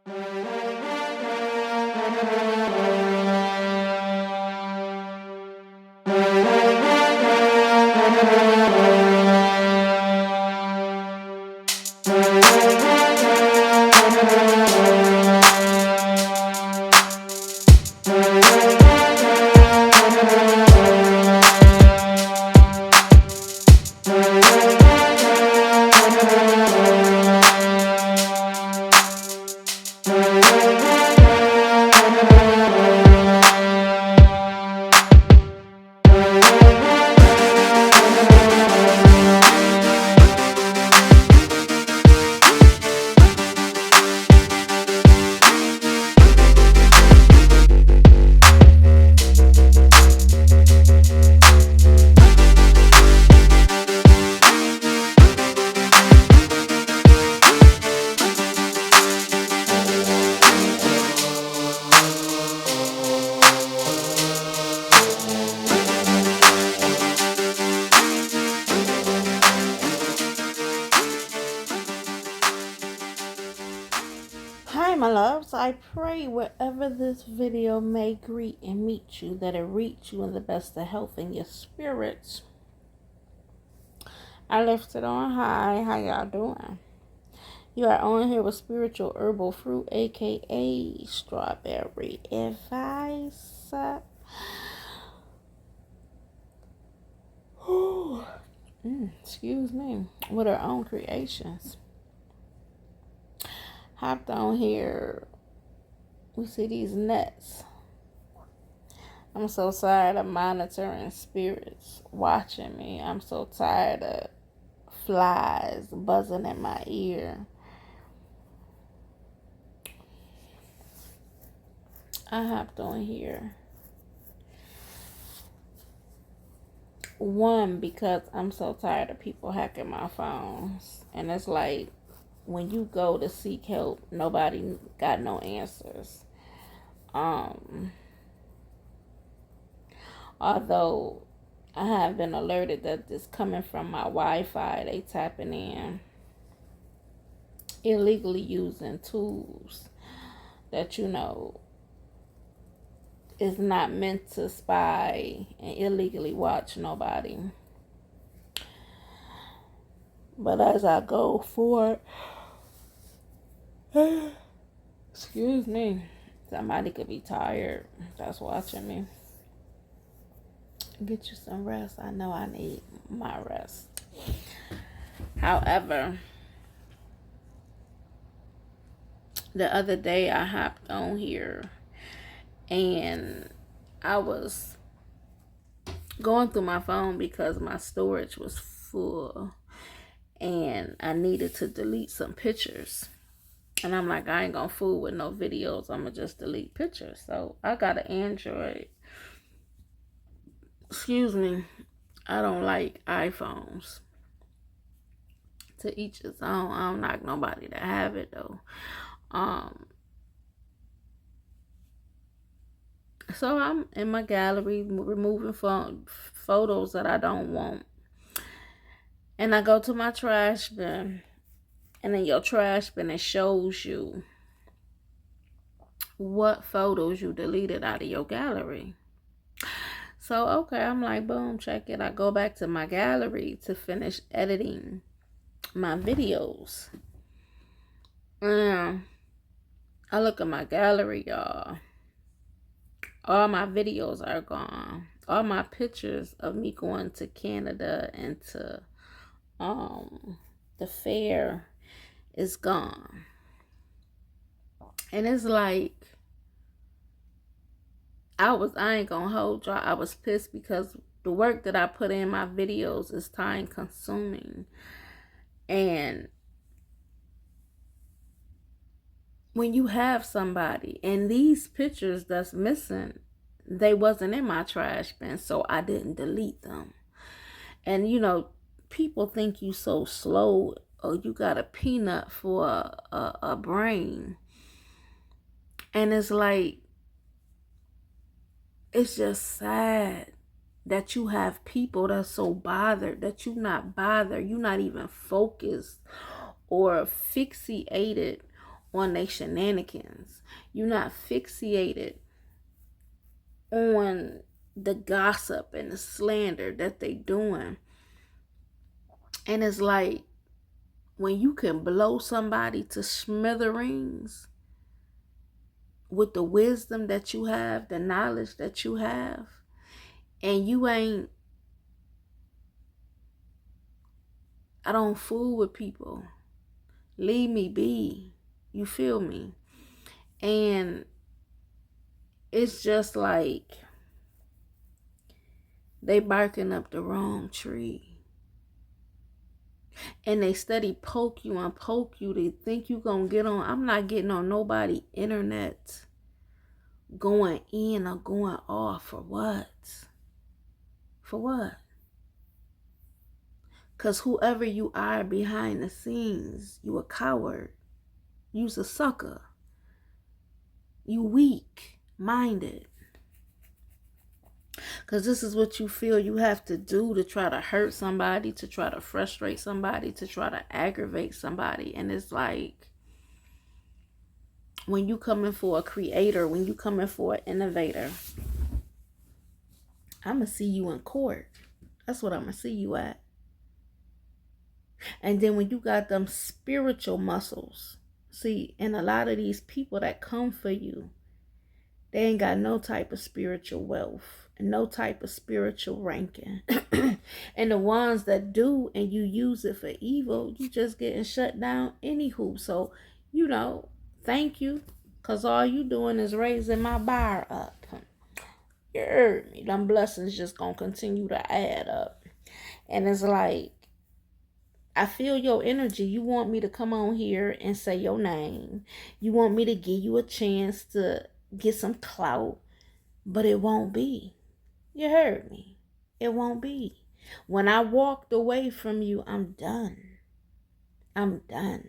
Hi, my loves. I pray wherever this video may greet and meet you, that it reach you in the best of health in your spirits. I lift it on high. How y'all doing? You are on here with spiritual herbal fruit, aka strawberry advice. Excuse me. With her own creations. Hopped on here. We see these nuts. I'm so tired of monitoring spirits watching me. I'm so tired of flies buzzing in my ear. I hopped on here. One, because I'm so tired of people hacking my phones. And it's like, when you go to seek help, nobody got no answers. Although I have been alerted that this coming from my Wi-Fi, they tapping in, illegally using tools that, is not meant to spy and illegally watch nobody. But as I go forward, excuse me, somebody could be tired that's watching me. Get you some rest. I know I need my rest. However, the other day I hopped on here and I was going through my phone because my storage was full and I needed to delete some pictures. And I'm like, I ain't gonna fool with no videos. I'm gonna just delete pictures. So I got an Android. Excuse me. I don't like iPhones. To each his own. I don't like nobody to have it though. So I'm in my gallery removing photos that I don't want. And I go to my trash bin. And in your trash bin, it shows you what photos you deleted out of your gallery. So, okay, I'm like, boom, check it. I go back to my gallery to finish editing my videos. I look at my gallery, y'all. All my videos are gone. All my pictures of me going to Canada and to the fair is gone. And it's like, I ain't gonna hold y'all. I was pissed because the work that I put in my videos is time consuming. And when you have somebody, and these pictures that's missing, they wasn't in my trash bin, so I didn't delete them. And people think you so slow, or you got a peanut for a brain. And it's like, it's just sad that you have people that's so bothered that you're not bothered. You're not even focused or fixated on their shenanigans. You're not fixated on the gossip and the slander that they doing. And it's like, when you can blow somebody to smithereens with the wisdom that you have, the knowledge that you have, and you ain't, I don't fool with people. Leave me be. You feel me? And it's just like they barking up the wrong tree. And they steady poke you and poke you. They think you gonna get on. I'm not getting on nobody internet going in or going off. For what? For what? Because whoever you are behind the scenes, you a coward. You's a sucker. You weak-minded. Because this is what you feel you have to do to try to hurt somebody, to try to frustrate somebody, to try to aggravate somebody. And it's like, when you coming for a creator, when you coming for an innovator, I'm going to see you in court. That's what I'm going to see you at. And then when you got them spiritual muscles, see, and a lot of these people that come for you, they ain't got no type of spiritual wealth, no type of spiritual ranking. And the ones that do, and you use it for evil, you just getting shut down anywho. So, thank you, because all you doing is raising my bar up. You heard me. Them blessings just gonna continue to add up. And it's like, I feel your energy. You want me to come on here and say your name. You want me to give you a chance to get some clout, but it won't be. You heard me. It won't be. When I walked away from you, I'm done. I'm done.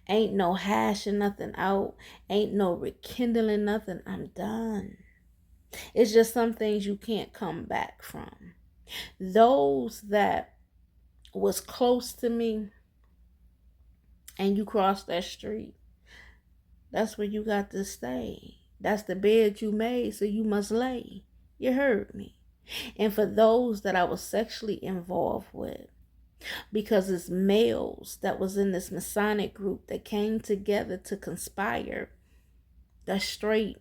Ain't no hashing nothing out. Ain't no rekindling nothing. I'm done. It's just some things you can't come back from. Those that was close to me and you crossed that street, that's where you got to stay. That's the bed you made, so you must lay. You heard me. And for those that I was sexually involved with, because it's males that was in this Masonic group that came together to conspire, that's straight.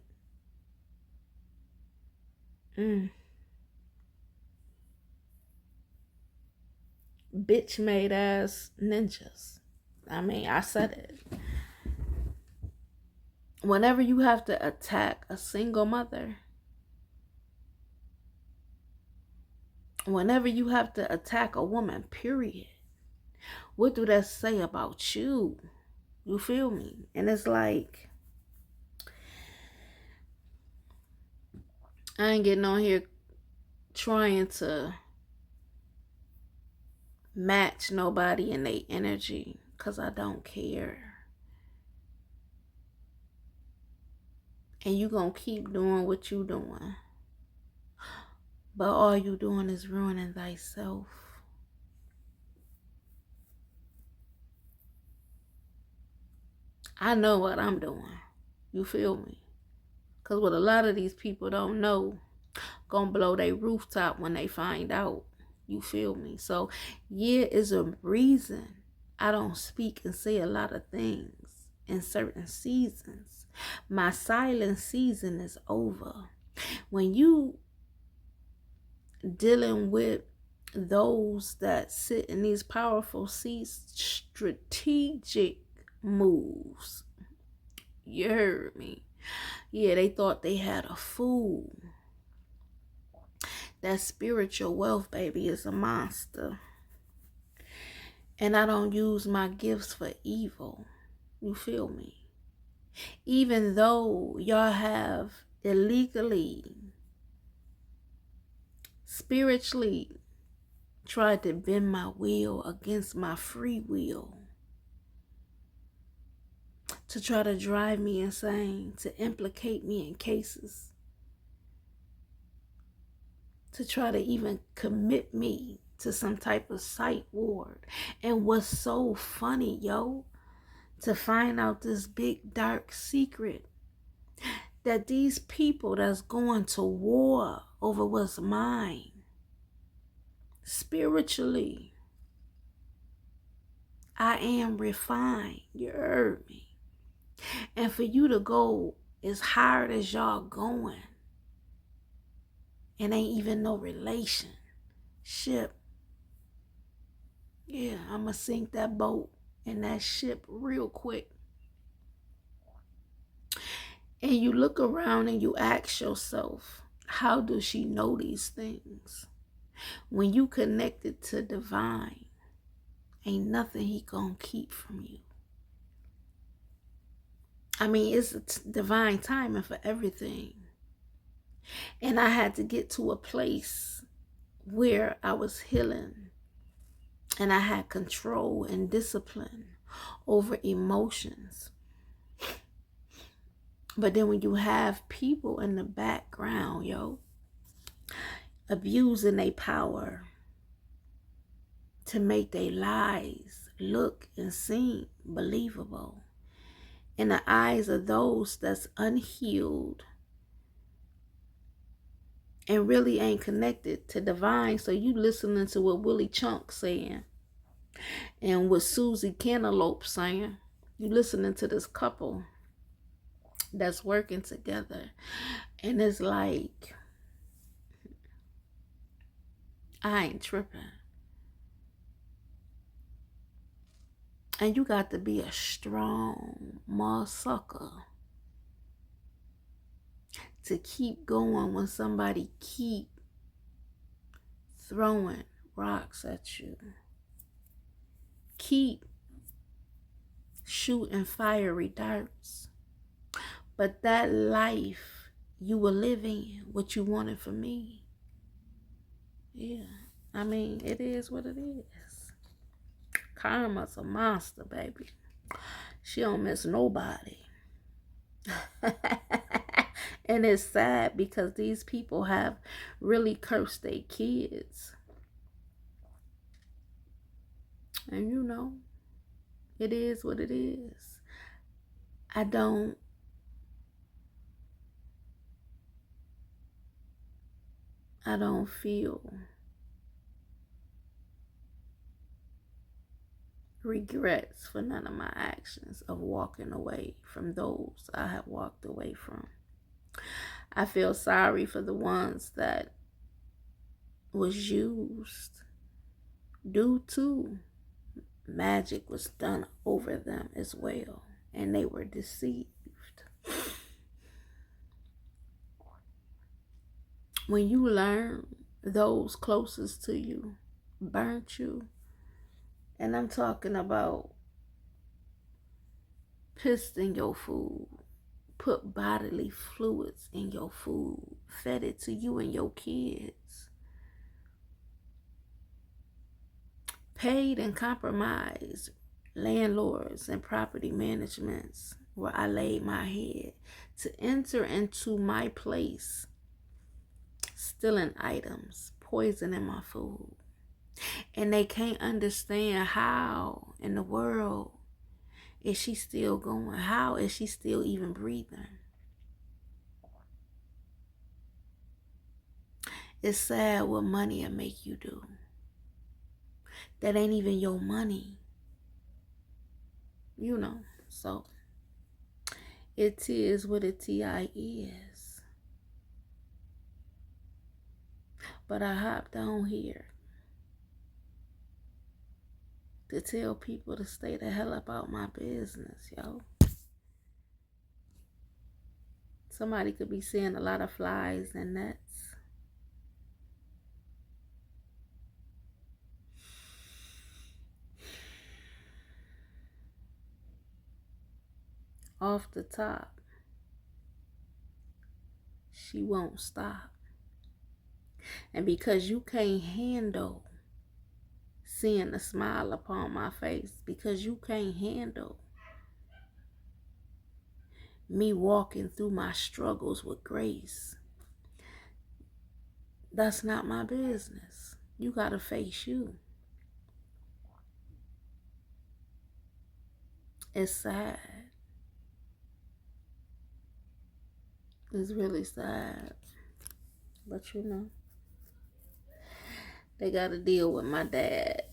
Bitch made ass ninjas. I mean, I said it. Whenever you have to attack a single mother, whenever you have to attack a woman, period, what do that say about you? You feel me? And it's like, I ain't getting on here trying to match nobody in their energy, because I don't care. And you gonna keep doing what you doing, but all you doing is ruining thyself. I know what I'm doing. You feel me? Because what a lot of these people don't know, gonna blow their rooftop when they find out. You feel me? So, yeah, is a reason I don't speak and say a lot of things in certain seasons. My silent season is over. When you dealing with those that sit in these powerful seats, strategic moves. You heard me. Yeah, they thought they had a fool. That spiritual wealth, baby, is a monster. And I don't use my gifts for evil. You feel me? Even though y'all have illegally, spiritually tried to bend my will against my free will, to try to drive me insane, to implicate me in cases, to try to even commit me to some type of psych ward. And what's so funny, yo, to find out this big dark secret that these people that's going to war over what's mine spiritually, I am refined. You heard me. And for you to go as hard as y'all going and ain't even no relationship, yeah, I'ma sink that boat and that ship real quick. And you look around and you ask yourself, how does she know these things? When you connected to divine, ain't nothing he gonna keep from you. I mean, it's divine timing for everything. And I had to get to a place where I was healing and I had control and discipline over emotions. But then when you have people in the background, abusing their power to make their lies look and seem believable in the eyes of those that's unhealed and really ain't connected to divine. So you listening to what Willie Chunk saying and what Susie Cantaloupe saying. You listening to this couple that's working together. And it's like, I ain't tripping. And you got to be a strong motherfucker to keep going when somebody keep throwing rocks at you. Keep shooting fiery darts. But that life you were living, what you wanted for me, yeah, I mean, it is what it is. Karma's a monster, baby. She don't miss nobody. And it's sad because these people have really cursed their kids. And you know, it is what it is. I don't feel regrets for none of my actions of walking away from those I have walked away from. I feel sorry for the ones that was used due to magic was done over them as well, and they were deceived. When you learn those closest to you burnt you, and I'm talking about pissed in your food, put bodily fluids in your food, fed it to you and your kids, paid and compromised landlords and property managements where I laid my head to enter into my place, stealing items, poisoning my food. And they can't understand how in the world is she still going? How is she still even breathing? It's sad what money will make you do. That ain't even your money. You know, so it is what it is. But I hopped on here to tell people to stay the hell about my business, yo. Somebody could be seeing a lot of flies and nets. Off the top, she won't stop. And because you can't handle seeing a smile upon my face, because you can't handle me walking through my struggles with grace, that's not my business. You gotta face you. It's sad. It's really sad. But you know, they gotta deal with my dad.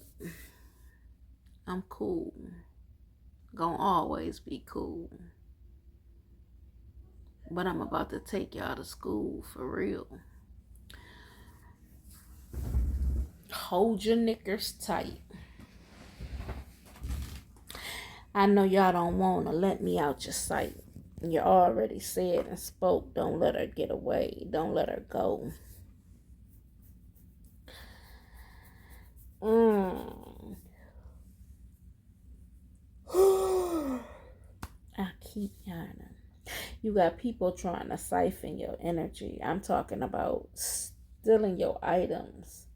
I'm cool. Gonna always be cool. But I'm about to take y'all to school for real. Hold your knickers tight. I know y'all don't want to let me out your sight. You already said and spoke, don't let her get away. Don't let her go. I keep yawning. You got people trying to siphon your energy. I'm talking about stealing your items.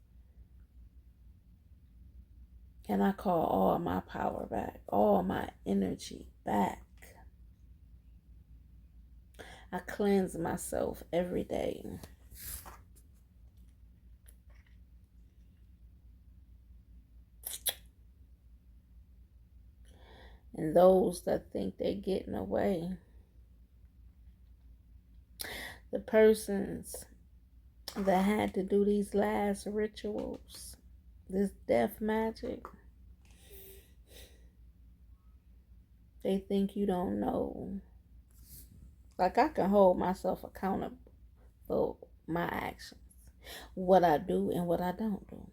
And I call all my power back, all my energy back. I cleanse myself every day. And those that think they're getting away, the persons that had to do these last rituals, this death magic, they think you don't know. Like, I can hold myself accountable for my actions, what I do and what I don't do,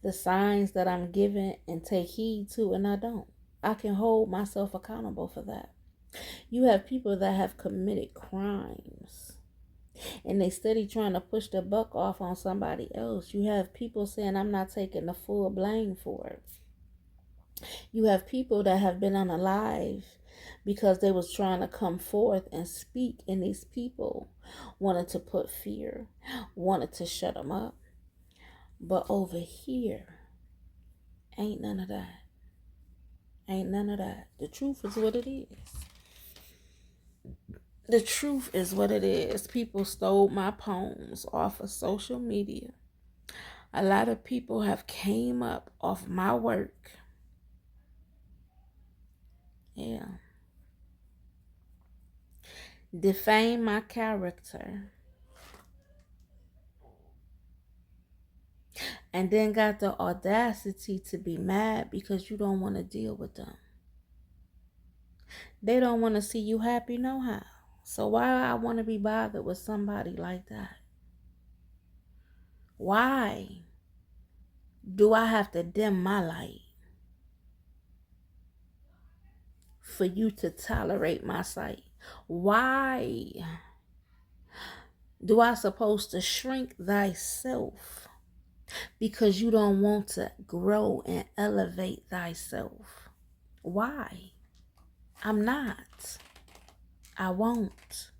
the signs that I'm given and take heed to and I don't. I can hold myself accountable for that. You have people that have committed crimes and they steady trying to push the buck off on somebody else. You have people saying, I'm not taking the full blame for it. You have people that have been unalive because they was trying to come forth and speak, and these people wanted to put fear, wanted to shut them up. But over here, ain't none of that. Ain't none of that. The truth is what it is. The truth is what it is. People stole my poems off of social media. A lot of people have came up off my work. Yeah. Defame my character. And then got the audacity to be mad because you don't want to deal with them. They don't want to see you happy no how. So why I want to be bothered with somebody like that? Why do I have to dim my light for you to tolerate my sight? Why do I supposed to shrink thyself because you don't want to grow and elevate thyself? Why? I'm not. I won't.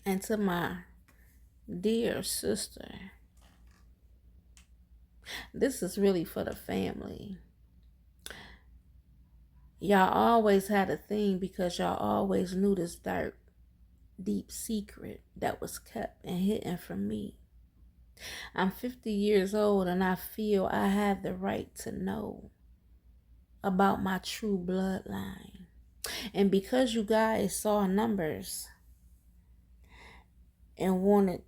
And to my dear sister, this is really for the family. Y'all always had a thing because y'all always knew this dark, deep secret that was kept and hidden from me. I'm 50 years old and I feel I have the right to know about my true bloodline. And because you guys saw numbers and wanted,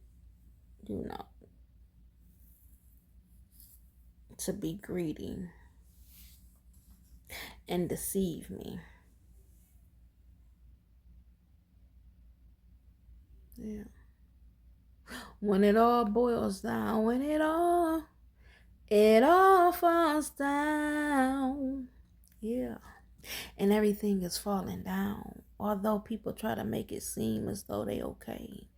to be greedy and deceive me. Yeah. When it all boils down, when it all falls down. Yeah. And everything is falling down. Although people try to make it seem as though they okay.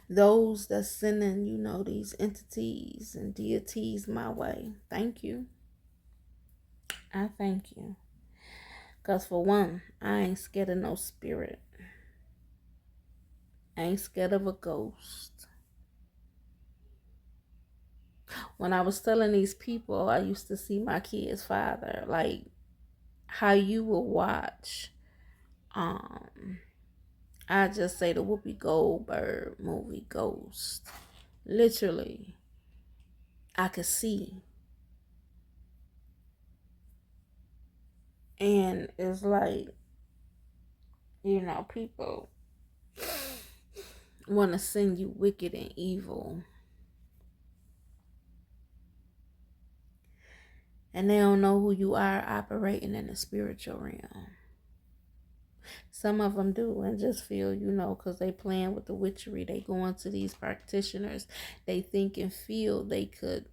Those that sending, these entities and deities my way, thank you. I thank you. Because for one, I ain't scared of no spirit. I ain't scared of a ghost. When I was telling these people, I used to see my kid's father, like how you will watch I just say the Whoopi Goldberg movie Ghost. Literally, I could see. And it's like, people want to send you wicked and evil. And they don't know who you are operating in the spiritual realm. Some of them do and just feel, because they playing with the witchery. They going to these practitioners. They think and feel they could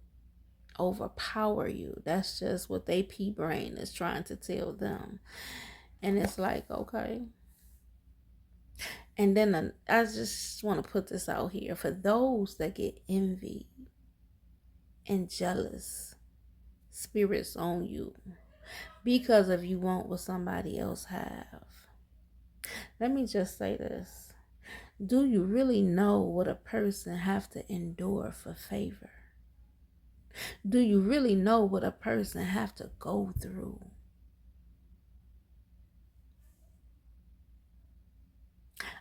overpower you. That's just what they pea brain is trying to tell them. And it's like, okay. And then I just want to put this out here. For those that get envy and jealous spirits on you because of you want what somebody else have. Let me just say this. Do you really know what a person have to endure for favor? Do you really know what a person have to go through?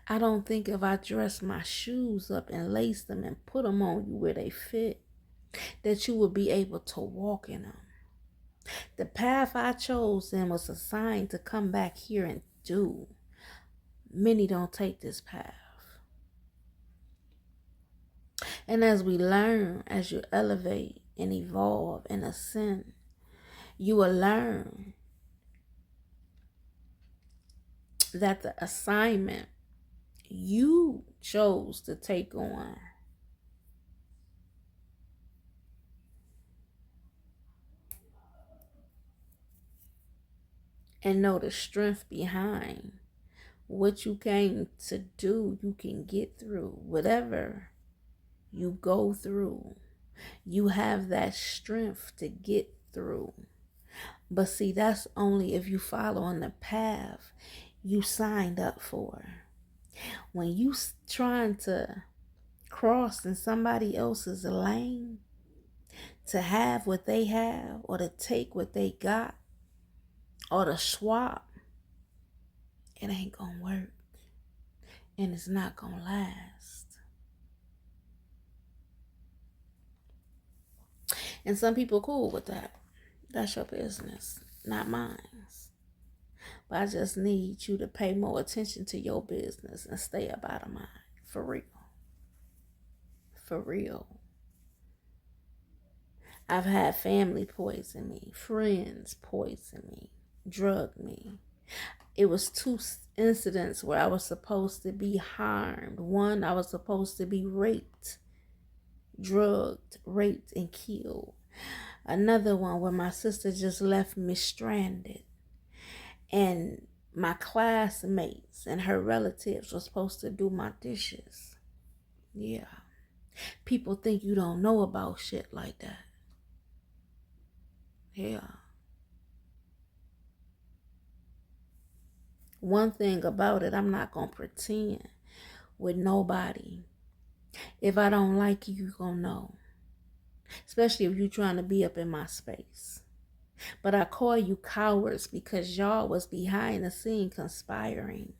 I don't think if I dress my shoes up and lace them and put them on you where they fit, that you will be able to walk in them. The path I chose and was assigned to come back here and do. Many don't take this path. And as we learn, as you elevate and evolve and ascend, you will learn that the assignment you chose to take on and know the strength behind what you came to do, you can get through whatever you go through. You have that strength to get through. But see, that's only if you follow on the path you signed up for. When you trying to cross in somebody else's lane to have what they have or to take what they got or to swap, it ain't gonna work and it's not gonna last. And some people cool with that. That's your business, not mine. But I just need you to pay more attention to your business and stay up out of mine. For real. For real. I've had family poison me, friends poison me, drug me. It was 2 incidents where I was supposed to be harmed. One, I was supposed to be raped, drugged, raped, and killed. Another one where my sister just left me stranded. And my classmates and her relatives were supposed to do my dishes. Yeah. People think you don't know about shit like that. Yeah. One thing about it, I'm not going to pretend with nobody. If I don't like you, you're going to know. Especially if you're trying to be up in my space. But I call you cowards because y'all was behind the scene conspiring.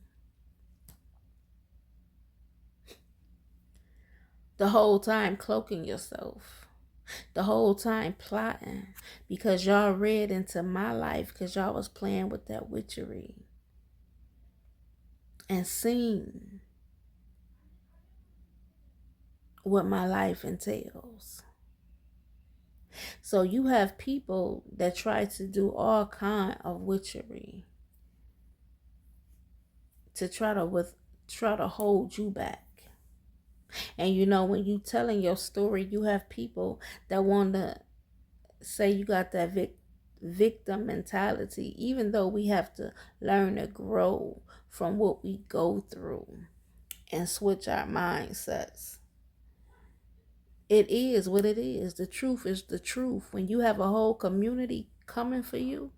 The whole time cloaking yourself. The whole time plotting because y'all read into my life because y'all was playing with that witchery and seen what my life entails. So you have people that try to do all kind of witchery to try to hold you back. And when you telling your story, you have people that want to say you got that victim mentality, even though we have to learn to grow from what we go through and switch our mindsets. It is what it is. The truth is the truth. When you have a whole community coming for you,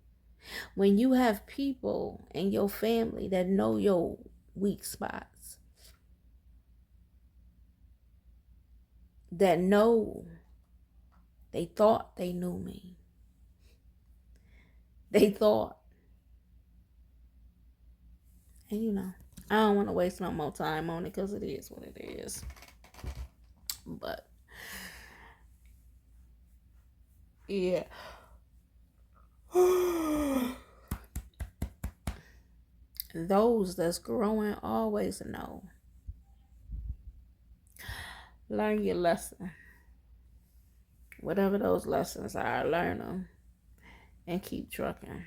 when you have people in your family that know your weak spots, that know they thought they knew me. They thought. And I don't want to waste no more time on it because it is what it is. But yeah. Those that's growing always know. Learn your lesson. Whatever those lessons are, learn them and keep trucking.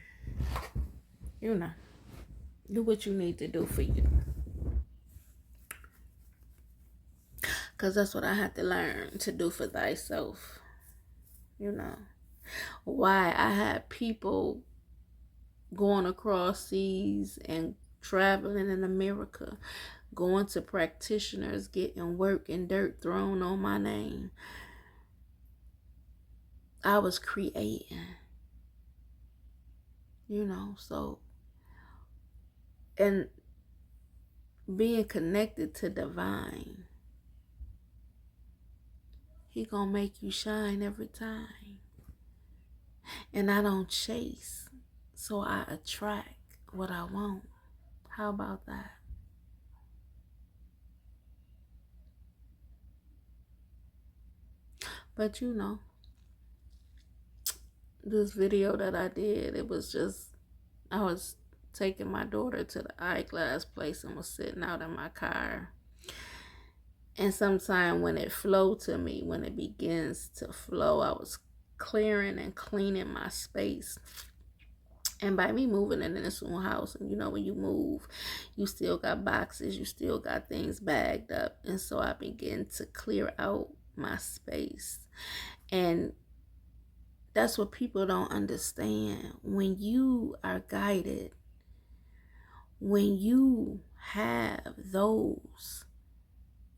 You know, do what you need to do for you. Because that's what I had to learn to do for thyself. You know, why I had people going across seas and traveling in America, going to practitioners, getting work and dirt thrown on my name. I was creating, you know, so, and being connected to divine, he gonna make you shine every time. And I don't chase, so I attract what I want. How about that? But you know, this video that I did, it was just, I was taking my daughter to the eyeglass place and was sitting out in my car. And sometime when it flowed to me, when it begins to flow, I was clearing and cleaning my space. And by me moving in this new house, and you know, when you move, you still got boxes, you still got things bagged up. And so I began to clear out my space. And that's what people don't understand. When you are guided, when you have those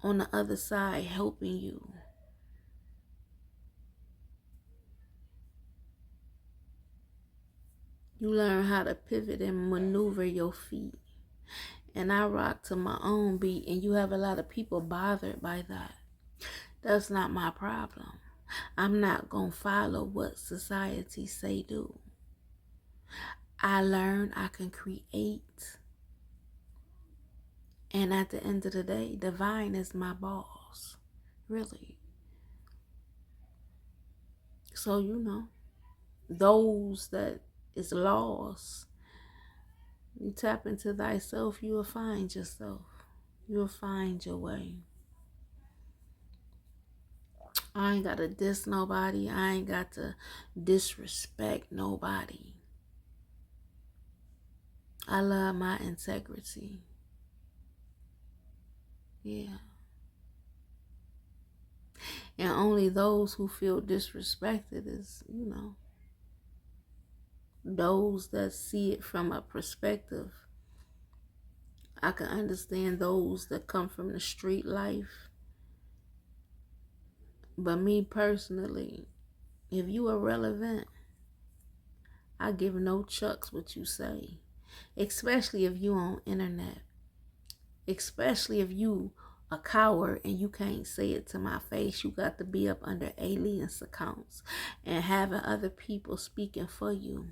on the other side helping you, you learn how to pivot and maneuver your feet. And I rock to my own beat, and you have a lot of people bothered by that. That's not my problem. I'm not going to follow what society say do. I learned I can create. And at the end of the day, divine is my boss. Really. So, you know, those that is lost, you tap into thyself, you will find yourself. You will find your way. I ain't got to diss nobody. I ain't got to disrespect nobody. I love my integrity. Yeah. And only those who feel disrespected is, you know, those that see it from a perspective. I can understand those that come from the street life. But me personally, if you are relevant, I give no chucks what you say. Especially if you on internet. Especially if you a coward and you can't say it to my face. You got to be up under aliens accounts and having other people speaking for you.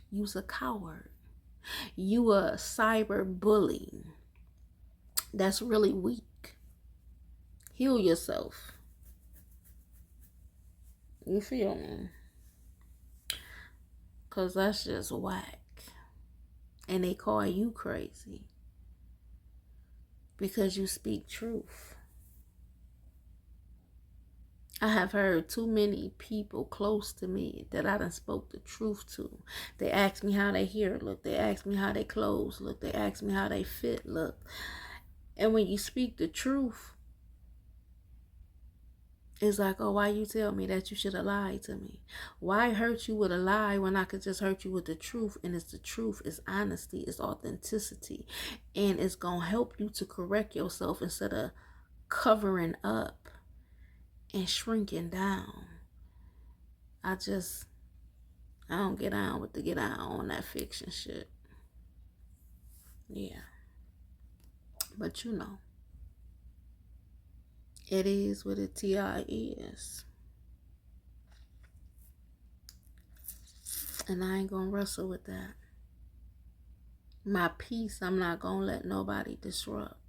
You's a coward. You a cyber bully. That's really weak. Heal yourself. You feel me? Because that's just whack. And they call you crazy because you speak truth. I have heard too many people close to me that I done spoke the truth to. They ask me how their hair look. They ask me how their clothes look. They ask me how they fit look. And when you speak the truth, it's like, oh, why you tell me that you should have lied to me? Why hurt you with a lie when I could just hurt you with the truth? And it's the truth, it's honesty, it's authenticity. And it's going to help you to correct yourself instead of covering up and shrinking down. I don't get on with the get on that fiction shit. Yeah. But you know, it is what it TI is. And I ain't gonna wrestle with that. My peace, I'm not going to let nobody disrupt.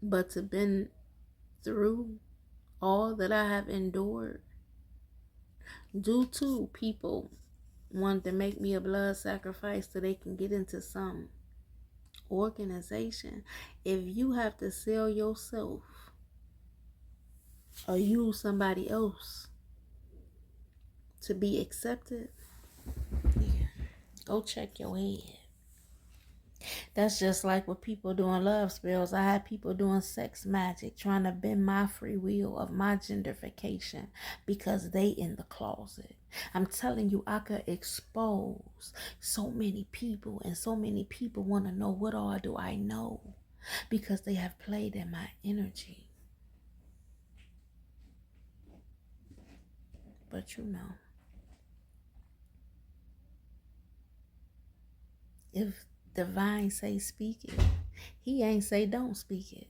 But to been through all that I have endured due to people wanting to make me a blood sacrifice so they can get into some organization. If you have to sell yourself or use somebody else to be accepted, yeah, go check your head. That's just like with people doing love spells. I had people doing sex magic, trying to bend my free will of my genderification because they in the closet. I'm telling you, I could expose so many people, and so many people want to know, what all do I know? Because they have played in my energy. But you know, if divine say speak it, he ain't say don't speak it.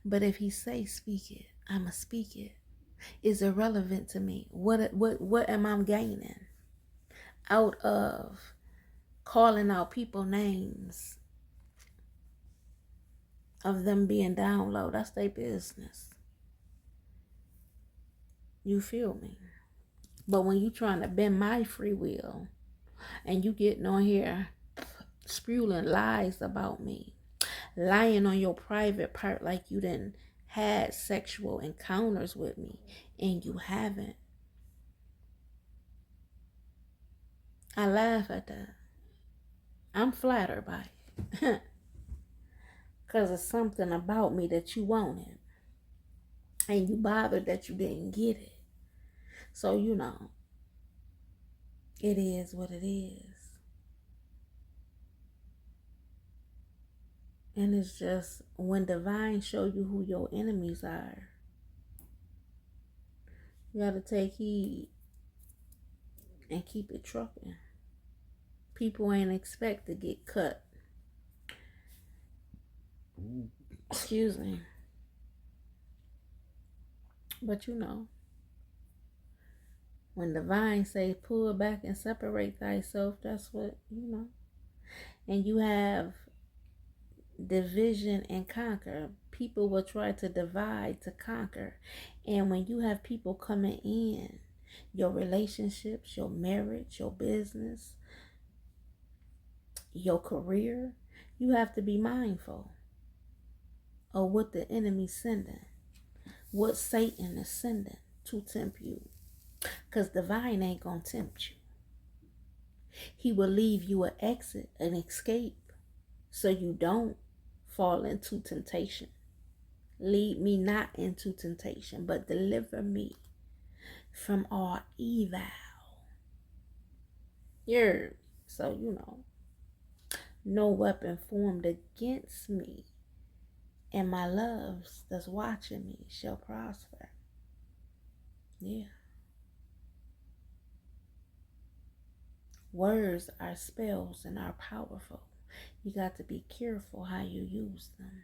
But if he say speak it, I'ma speak it. It's irrelevant to me. What am I gaining out of calling out people names of them being down low? That's their business. You feel me? But when you trying to bend my free will and you getting on here spewing lies about me, lying on your private part like you done had sexual encounters with me and you haven't, I laugh at that. I'm flattered by it. Because it's something about me that you wanted. And you bothered that you didn't get it. So, you know, it is what it is. And it's just when divine show you who your enemies are, you got to take heed and keep it trucking. People ain't expect to get cut. Excuse me. But you know, when divine say pull back and separate thyself, that's what, you know. And you have division and conquer. People will try to divide to conquer. And when you have people coming in your relationships, your marriage, your business, your career, you have to be mindful of what the enemy's sending, what Satan is sending to tempt you. Because divine ain't gonna tempt you. He will leave you an exit, an escape, so you don't fall into temptation. Lead me not into temptation, but deliver me from all evil. So you know, no weapon formed against me and my loves that's watching me shall prosper. Yeah. Words are spells and are powerful. You got to be careful how you use them.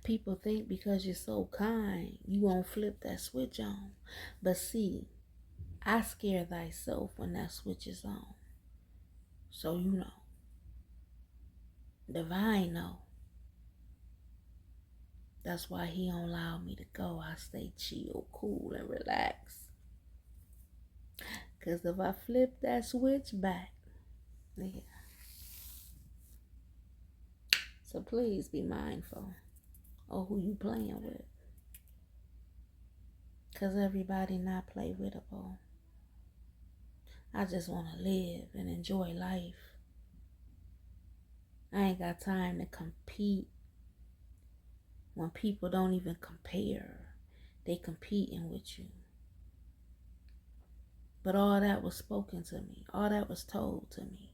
People think because you're so kind, you won't flip that switch on. But see, I scare thyself when that switch is on. So you know, divine know. That's why he don't allow me to go. I stay chill, cool, and relax. Because if I flip that switch back, yeah. So please be mindful of who you playing with. Because everybody not play wittable. I just want to live and enjoy life. I ain't got time to compete when people don't even compare. They competing with you. But all that was spoken to me. All that was told to me.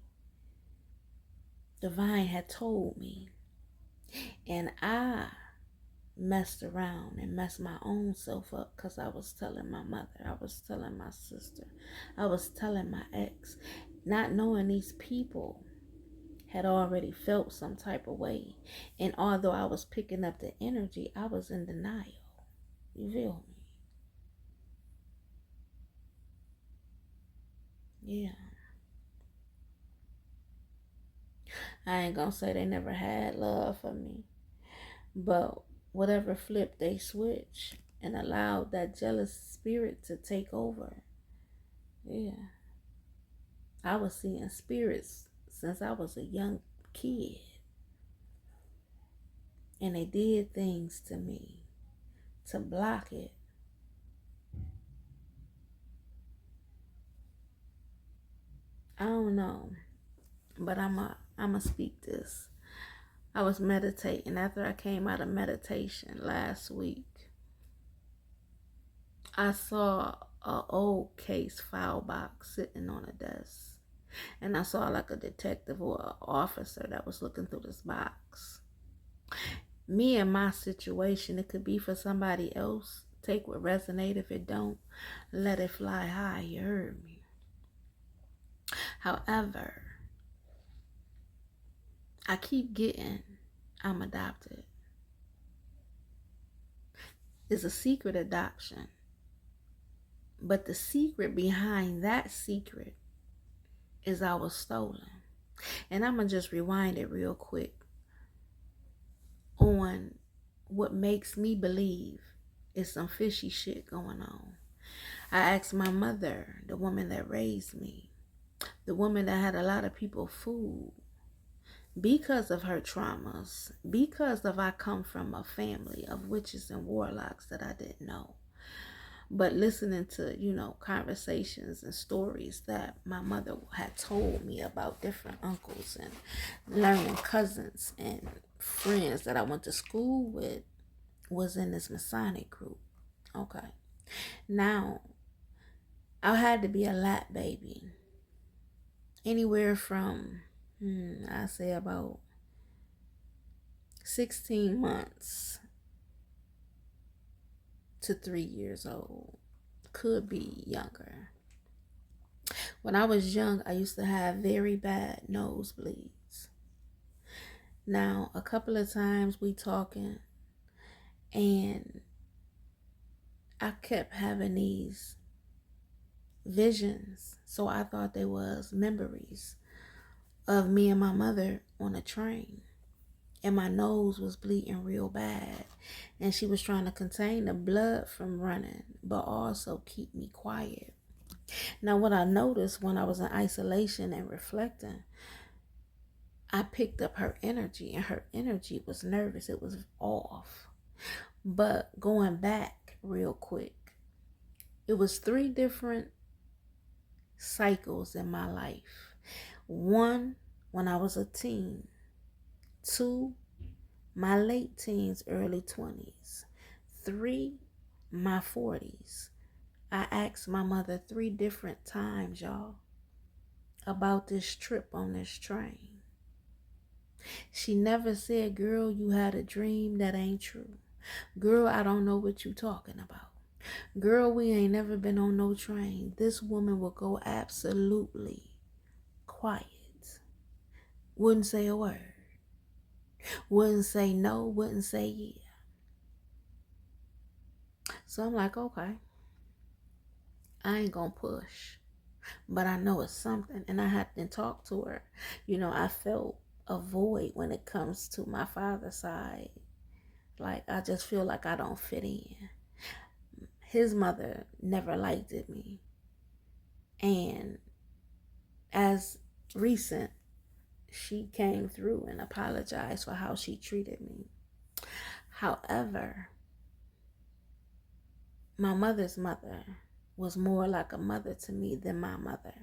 Divine had told me. And I messed around and messed my own self up because I was telling my mother. I was telling my sister. I was telling my ex. Not knowing these people had already felt some type of way. And although I was picking up the energy, I was in denial. You feel me? Yeah. I ain't gonna say they never had love for me, but whatever flipped they switch and allowed that jealous spirit to take over. Yeah. I was seeing spirits since I was a young kid, and they did things to me to block it. I don't know, but I'm a speak this. I was meditating after I came out of meditation last week. I saw a old case file box sitting on a desk, and I saw like a detective or an officer that was looking through this box. Me and my situation, it could be for somebody else. Take what resonate. If it don't, let it fly high. You heard me. However, I keep getting I'm adopted. It's a secret adoption. But the secret behind that secret is I was stolen. And I'm going to just rewind it real quick on what makes me believe is some fishy shit going on. I asked my mother, the woman that raised me, the woman that had a lot of people fooled because of her traumas, because of I come from a family of witches and warlocks that I didn't know. But listening to, conversations and stories that my mother had told me about different uncles and learning cousins and friends that I went to school with was in this Masonic group. Okay. Now, I had to be a lap baby. Anywhere from, I say about 16 months to 3 years old. Could be younger. When I was young, I used to have very bad nosebleeds. Now, a couple of times we talking, and I kept having these visions. So I thought they was memories of me and my mother on a train. And my nose was bleeding real bad. And she was trying to contain the blood from running, but also keep me quiet. Now, what I noticed when I was in isolation and reflecting, I picked up her energy, and her energy was nervous. It was off. But going back real quick, it was 3 different cycles in my life. 1, when I was a teen. 2, my late teens, early 20s. 3, my 40s. I asked my mother 3 different times, y'all, about this trip on this train. She never said, girl, you had a dream that ain't true. Girl, I don't know what you talking about. Girl, we ain't never been on no train. This woman will go absolutely quiet. Wouldn't say a word. Wouldn't say no, wouldn't say yeah. So I'm like, okay, I ain't gonna push. But I know it's something, and I had to talk to her. I felt a void when it comes to my father's side. Like, I just feel like I don't fit in. His mother never liked me. And as recent, she came through and apologized for how she treated me. However, my mother's mother was more like a mother to me than my mother.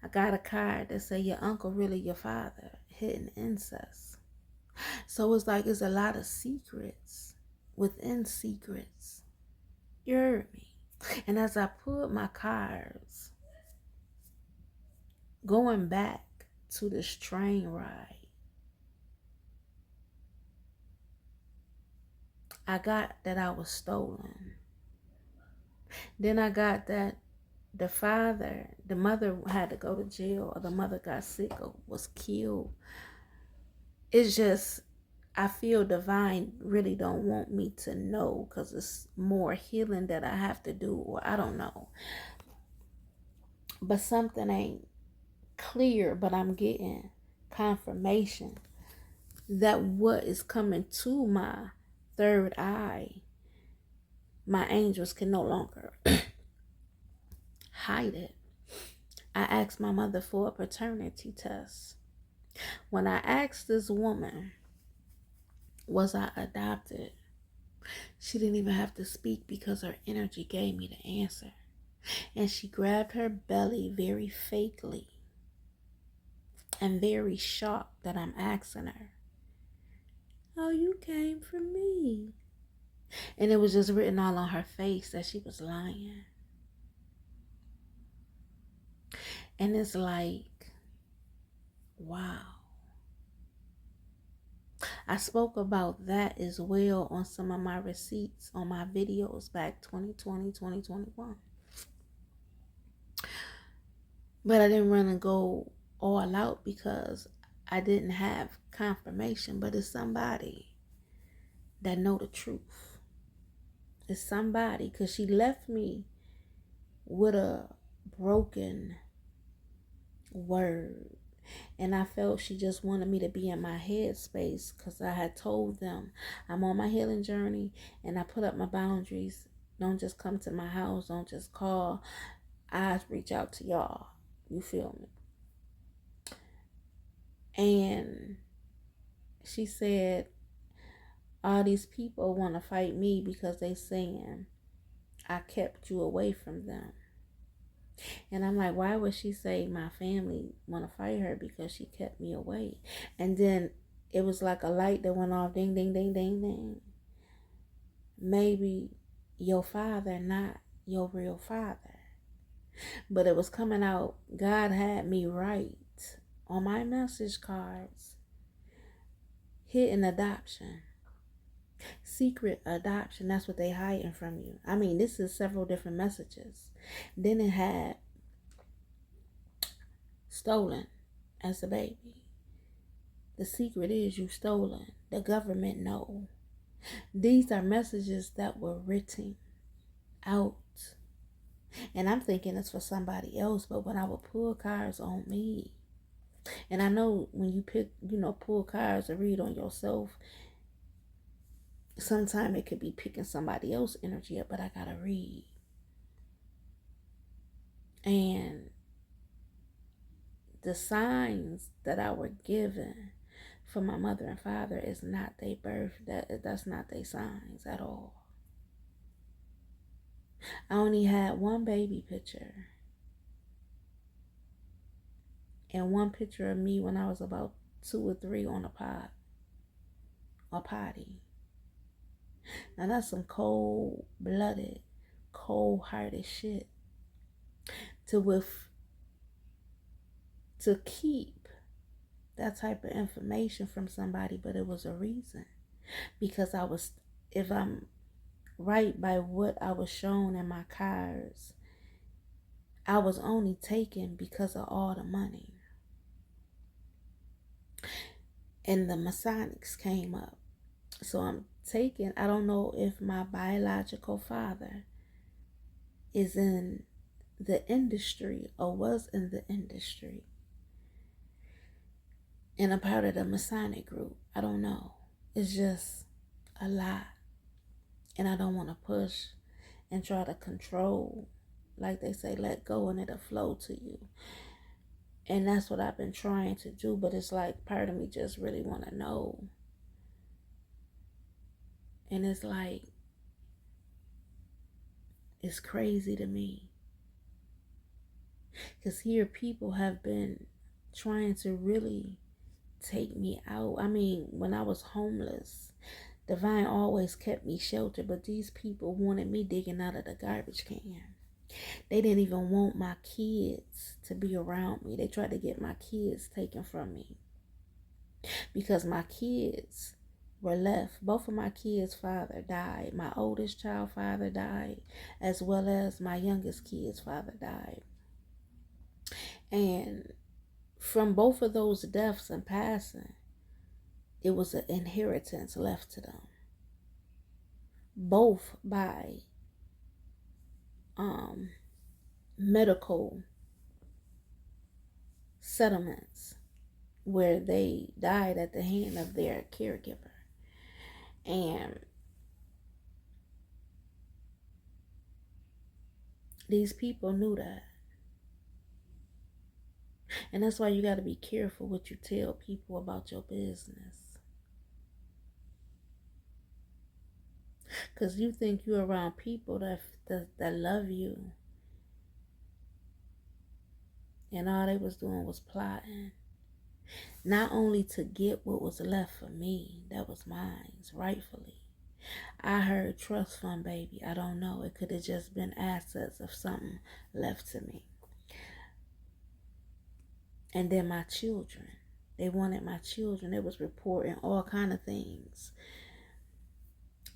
I got a card that said, your uncle really your father, hidden incest. So it's like it's a lot of secrets within secrets. You heard me? And as I pulled my cards, going back to this train ride, I got that I was stolen. Then I got that the mother had to go to jail, or the mother got sick or was killed. It's just, I feel divine really don't want me to know, because it's more healing that I have to do, or I don't know. but something ain't clear, but I'm getting confirmation that what is coming to my third eye, my angels can no longer hide it. I asked my mother for a paternity test. When I asked this woman, was I adopted? She didn't even have to speak because her energy gave me the answer. And she grabbed her belly very fakely and very shocked that I'm asking her, oh, you came from me. And it was just written all on her face that she was lying. And it's like, wow. I spoke about that as well on some of my receipts on my videos back 2020, 2021. But I didn't run and go all out because I didn't have confirmation. But it's somebody that know the truth. It's somebody, because she left me with a broken word. And I felt she just wanted me to be in my headspace because I had told them I'm on my healing journey and I put up my boundaries. Don't just come to my house. Don't just call. I reach out to y'all. You feel me? And she said, all these people want to fight me because they saying I kept you away from them. And I'm like, why would she say my family want to fight her because she kept me away? And then it was like a light that went off, ding, ding, ding, ding, ding. Maybe your father, not your real father. But it was coming out, God had me write on my message cards, hidden adoption, secret adoption. That's what they hiding from you. I mean, this is several different messages. Then it had stolen as a baby. The secret is you stolen. The government know. These are messages that were written out. And I'm thinking it's for somebody else, but when I would pull cards on me, and I know when you pull cards and read on yourself, sometimes it could be picking somebody else's energy up, but I gotta read. And the signs that I were given for my mother and father is not their birth. That's not their signs at all. I only had one baby picture and one picture of me when I was about 2 or 3 on a potty. Now that's some cold-blooded, cold-hearted shit to keep that type of information from somebody, but it was a reason. Because if I'm right by what I was shown in my cards, I was only taken because of all the money. And the Masonics came up. So I'm taken. I don't know if my biological father is in the industry or was in the industry and a part of the Masonic group. I don't know. It's just a lot. And I don't want to push and try to control. Like they say, let go and it'll flow to you. And that's what I've been trying to do. But it's like part of me just really want to know. And it's like, it's crazy to me. Because here people have been trying to really take me out. I mean, when I was homeless, Divine always kept me sheltered, but these people wanted me digging out of the garbage can. They didn't even want my kids to be around me. They tried to get my kids taken from me because my kids were left. Both of my kids' father died. My oldest child father died, as well as my youngest kid's father died. And from both of those deaths and passing, it was an inheritance left to them. Both by medical settlements where they died at the hand of their caregiver. And these people knew that. And that's why you got to be careful what you tell people about your business. Because you think you're around people that love you. And all they was doing was plotting. Not only to get what was left for me, that was mine, rightfully. I heard trust fund, baby. I don't know. It could have just been assets of something left to me. And then my children. They wanted my children. They was reporting all kind of things.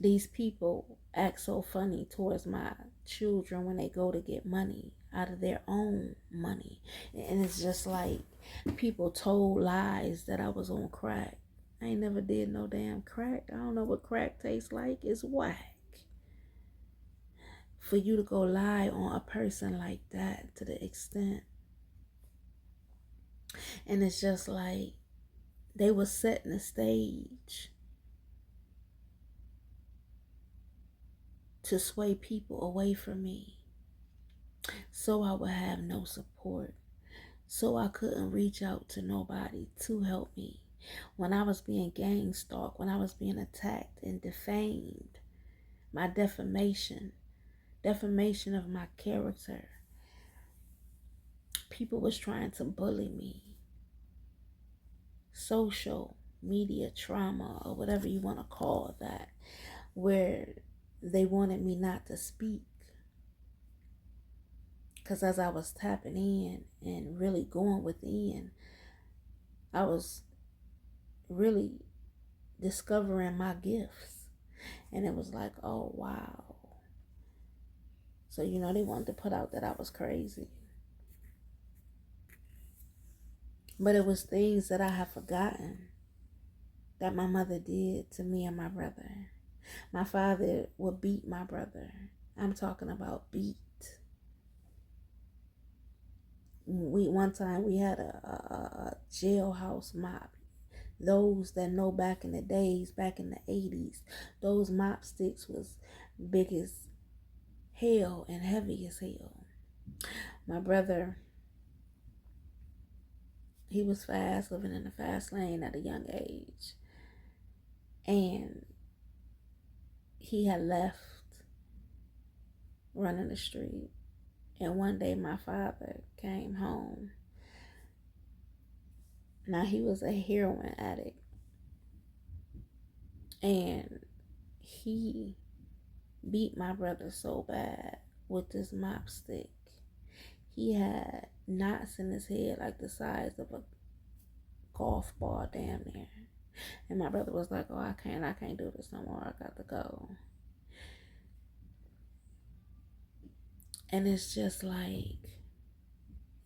These people act so funny towards my children when they go to get money out of their own money. And it's just like people told lies that I was on crack. I ain't never did no damn crack. I don't know what crack tastes like. It's whack. For you to go lie on a person like that to the extent. And it's just like they were setting the stage to sway people away from me, so I would have no support, so I couldn't reach out to nobody to help me. When I was being gang stalked, when I was being attacked and defamed, my defamation of my character, people was trying to bully me. Social media trauma, or whatever you want to call that, where they wanted me not to speak. Because as I was tapping in and really going within, I was really discovering my gifts. And it was like, oh, wow. So, they wanted to put out that I was crazy. But it was things that I have forgotten that my mother did to me and my brother. My father would beat my brother. I'm talking about beat. One time we had a jailhouse mop. Those that know back in the days, back in the 80s, those mop sticks was big as hell and heavy as hell. My brother, he was fast, living in the fast lane at a young age. And he had left running the street. And one day my father came home. Now he was a heroin addict. And he beat my brother so bad with this mop stick. He had knots in his head like the size of a golf ball damn near. And my brother was like, oh, I can't do this no more. I got to go. And it's just like,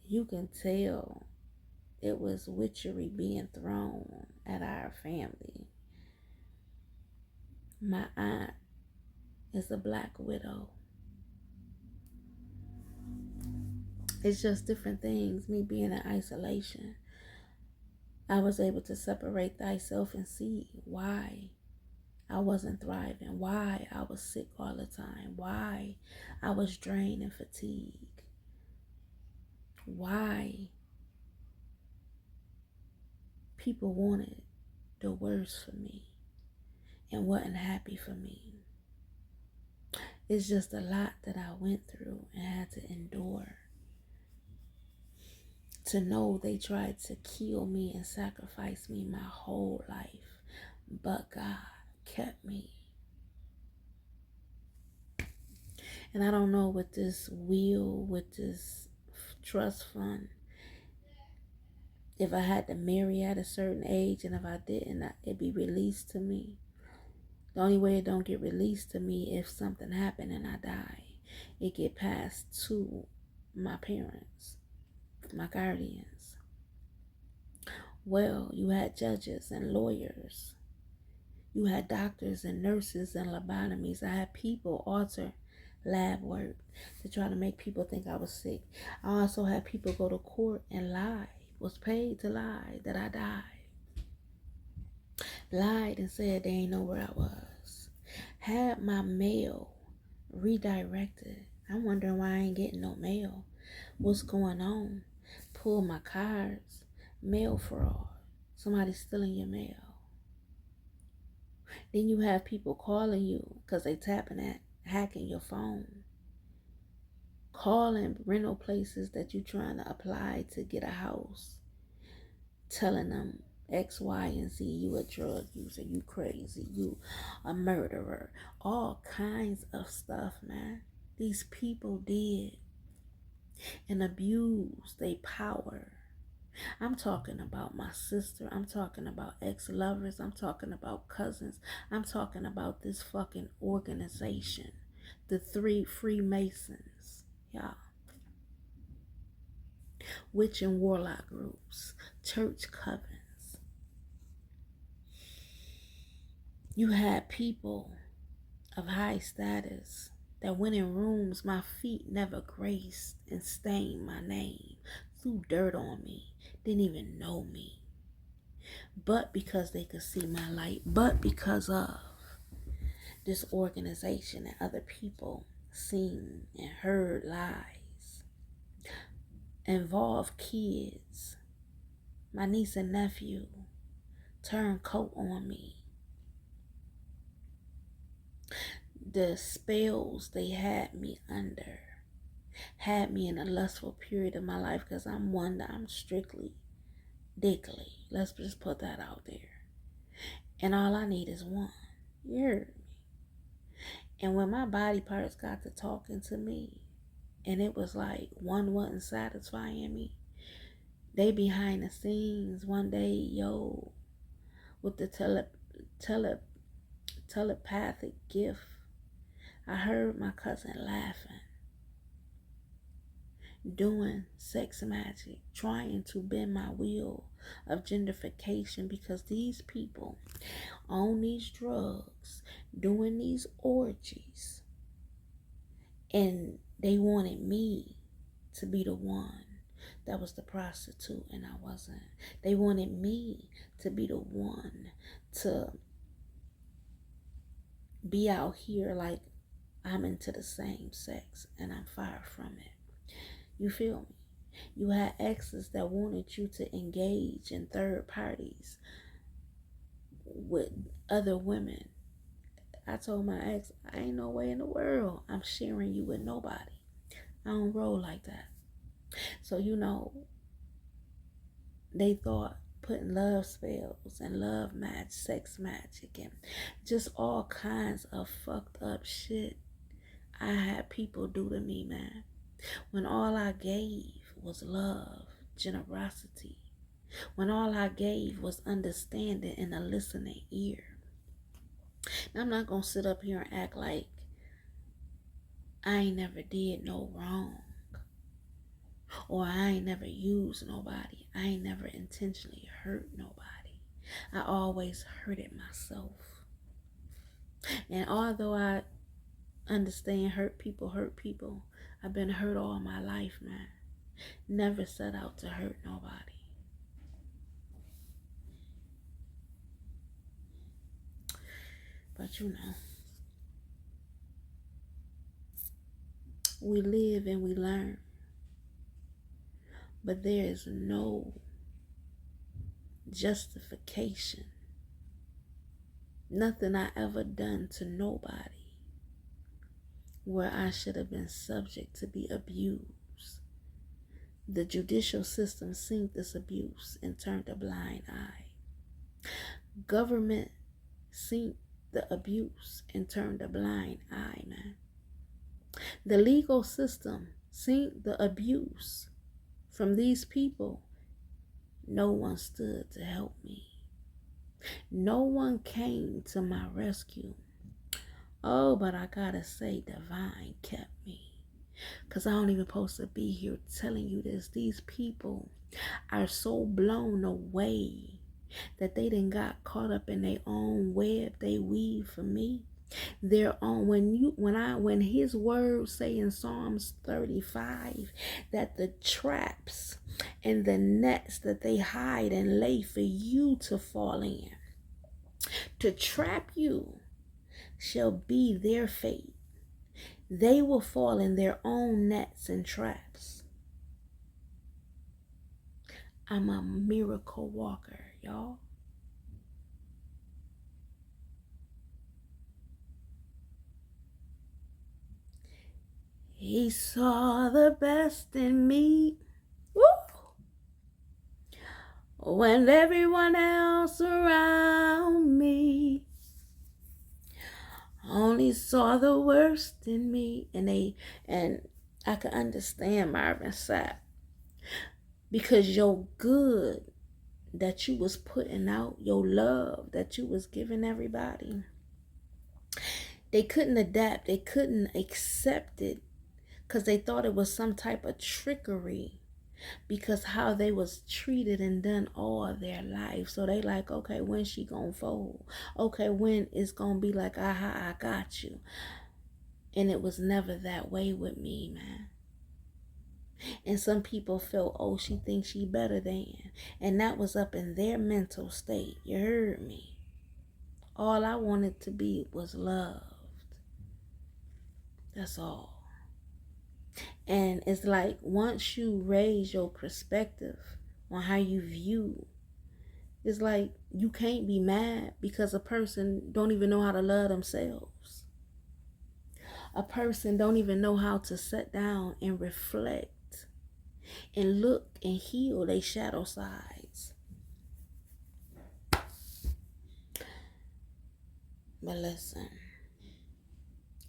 you can tell it was witchery being thrown at our family. My aunt is a black widow. It's just different things. Me being in isolation, I was able to separate thyself and see why I wasn't thriving, why I was sick all the time, why I was drained and fatigued, why people wanted the worst for me and wasn't happy for me. It's just a lot that I went through and had to endure. To know they tried to kill me and sacrifice me my whole life, but God kept me. And I don't know with this will, with this trust fund, if I had to marry at a certain age, and if I didn't, it'd be released to me. The only way it don't get released to me if something happened and I die. It get passed to my parents, my guardians. Well, you had judges and lawyers. You had doctors and nurses and lobotomies. I had people alter lab work to try to make people think I was sick. I also had people go to court and lie was paid to lie that I died. Lied and said they ain't know where I was. Had my mail redirected. I'm wondering why I ain't getting no mail. What's going on? Pull my cards. Mail fraud. Somebody stealing your mail. Then you have people calling you because they hacking your phone. Calling rental places that you trying to apply to get a house. Telling them X, Y, and Z, you a drug user, you crazy, you a murderer. All kinds of stuff, man. These people did and abused their power. I'm talking about my sister. I'm talking about ex-lovers. I'm talking about cousins. I'm talking about this fucking organization. The 3 Freemasons. Y'all. Witch and warlock groups. Church covens. You had people of high status that went in rooms my feet never graced and stained my name. Threw dirt on me. Didn't even know me. But because they could see my light. But because of this organization and other people seen and heard lies. Involved kids. My niece and nephew turned coat on me. The spells they had me under had me in a lustful period of my life because I'm strictly dickly. Let's just put that out there. And all I need is one. You heard me. And when my body parts got to talking to me, and it was like one wasn't satisfying me, they behind the scenes one day, with the telepathic gift, I heard my cousin laughing, doing sex magic, trying to bend my wheel of gentrification because these people on these drugs, doing these orgies, and they wanted me to be the one that was the prostitute and I wasn't. They wanted me to be the one to be out here like I'm into the same sex and I'm far from it. You feel me? You had exes that wanted you to engage in third parties with other women. I told my ex, I ain't no way in the world I'm sharing you with nobody. I don't roll like that. So, they thought putting love spells and love match, sex magic, and just all kinds of fucked up shit I had people do to me, man. When all I gave was love, generosity. When all I gave was understanding and a listening ear. Now, I'm not going to sit up here and act like I ain't never did no wrong. Or I ain't never used nobody. I ain't never intentionally hurt nobody. I always hurted myself. And although I understand hurt people, I've been hurt all my life, man. Never set out to hurt nobody. But we live and we learn. But there is no justification. Nothing I ever done to nobody where I should have been subject to be abused. The judicial system seen this abuse and turned a blind eye. Government seen the abuse and turned a blind eye, man. The legal system seen the abuse from these people. No one stood to help me. No one came to my rescue. Oh, but I gotta say, divine kept me. Because I don't even supposed to be here telling you this. These people are so blown away that they done got caught up in their own web they weave for me. Their own, when his words say in Psalms 35 that the traps And the nets that they hide and lay for you to fall in, to trap you, shall be their fate. They will fall in their own nets and traps. I'm a miracle walker, y'all. He saw the best in me. Woo! When everyone else around me only saw the worst in me. And I can understand Marvin Sapp, because your good that you was putting out, your love that you was giving everybody, they couldn't adapt, they couldn't accept it, because they thought it was some type of trickery, because how they was treated and done all their life. So they like, okay, when she gonna fold? Okay, when it's gonna be like, aha, I got you. And it was never that way with me, man. And some people felt, oh, she thinks she better than. And that was up in their mental state. You heard me. All I wanted to be was loved. That's all. And it's like, once you raise your perspective on how you view, it's like you can't be mad because a person don't even know how to love themselves. A person don't even know how to sit down and reflect and look and heal their shadow sides. But listen,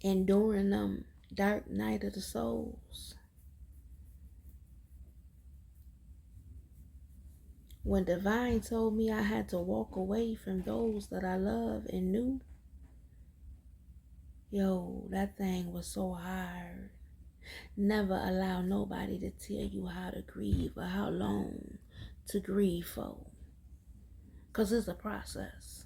enduring them dark night of the souls, when Divine told me I had to walk away from those that I love and knew, yo, that thing was so hard. Never allow nobody to tell you how to grieve or how long to grieve for. Because it's a process.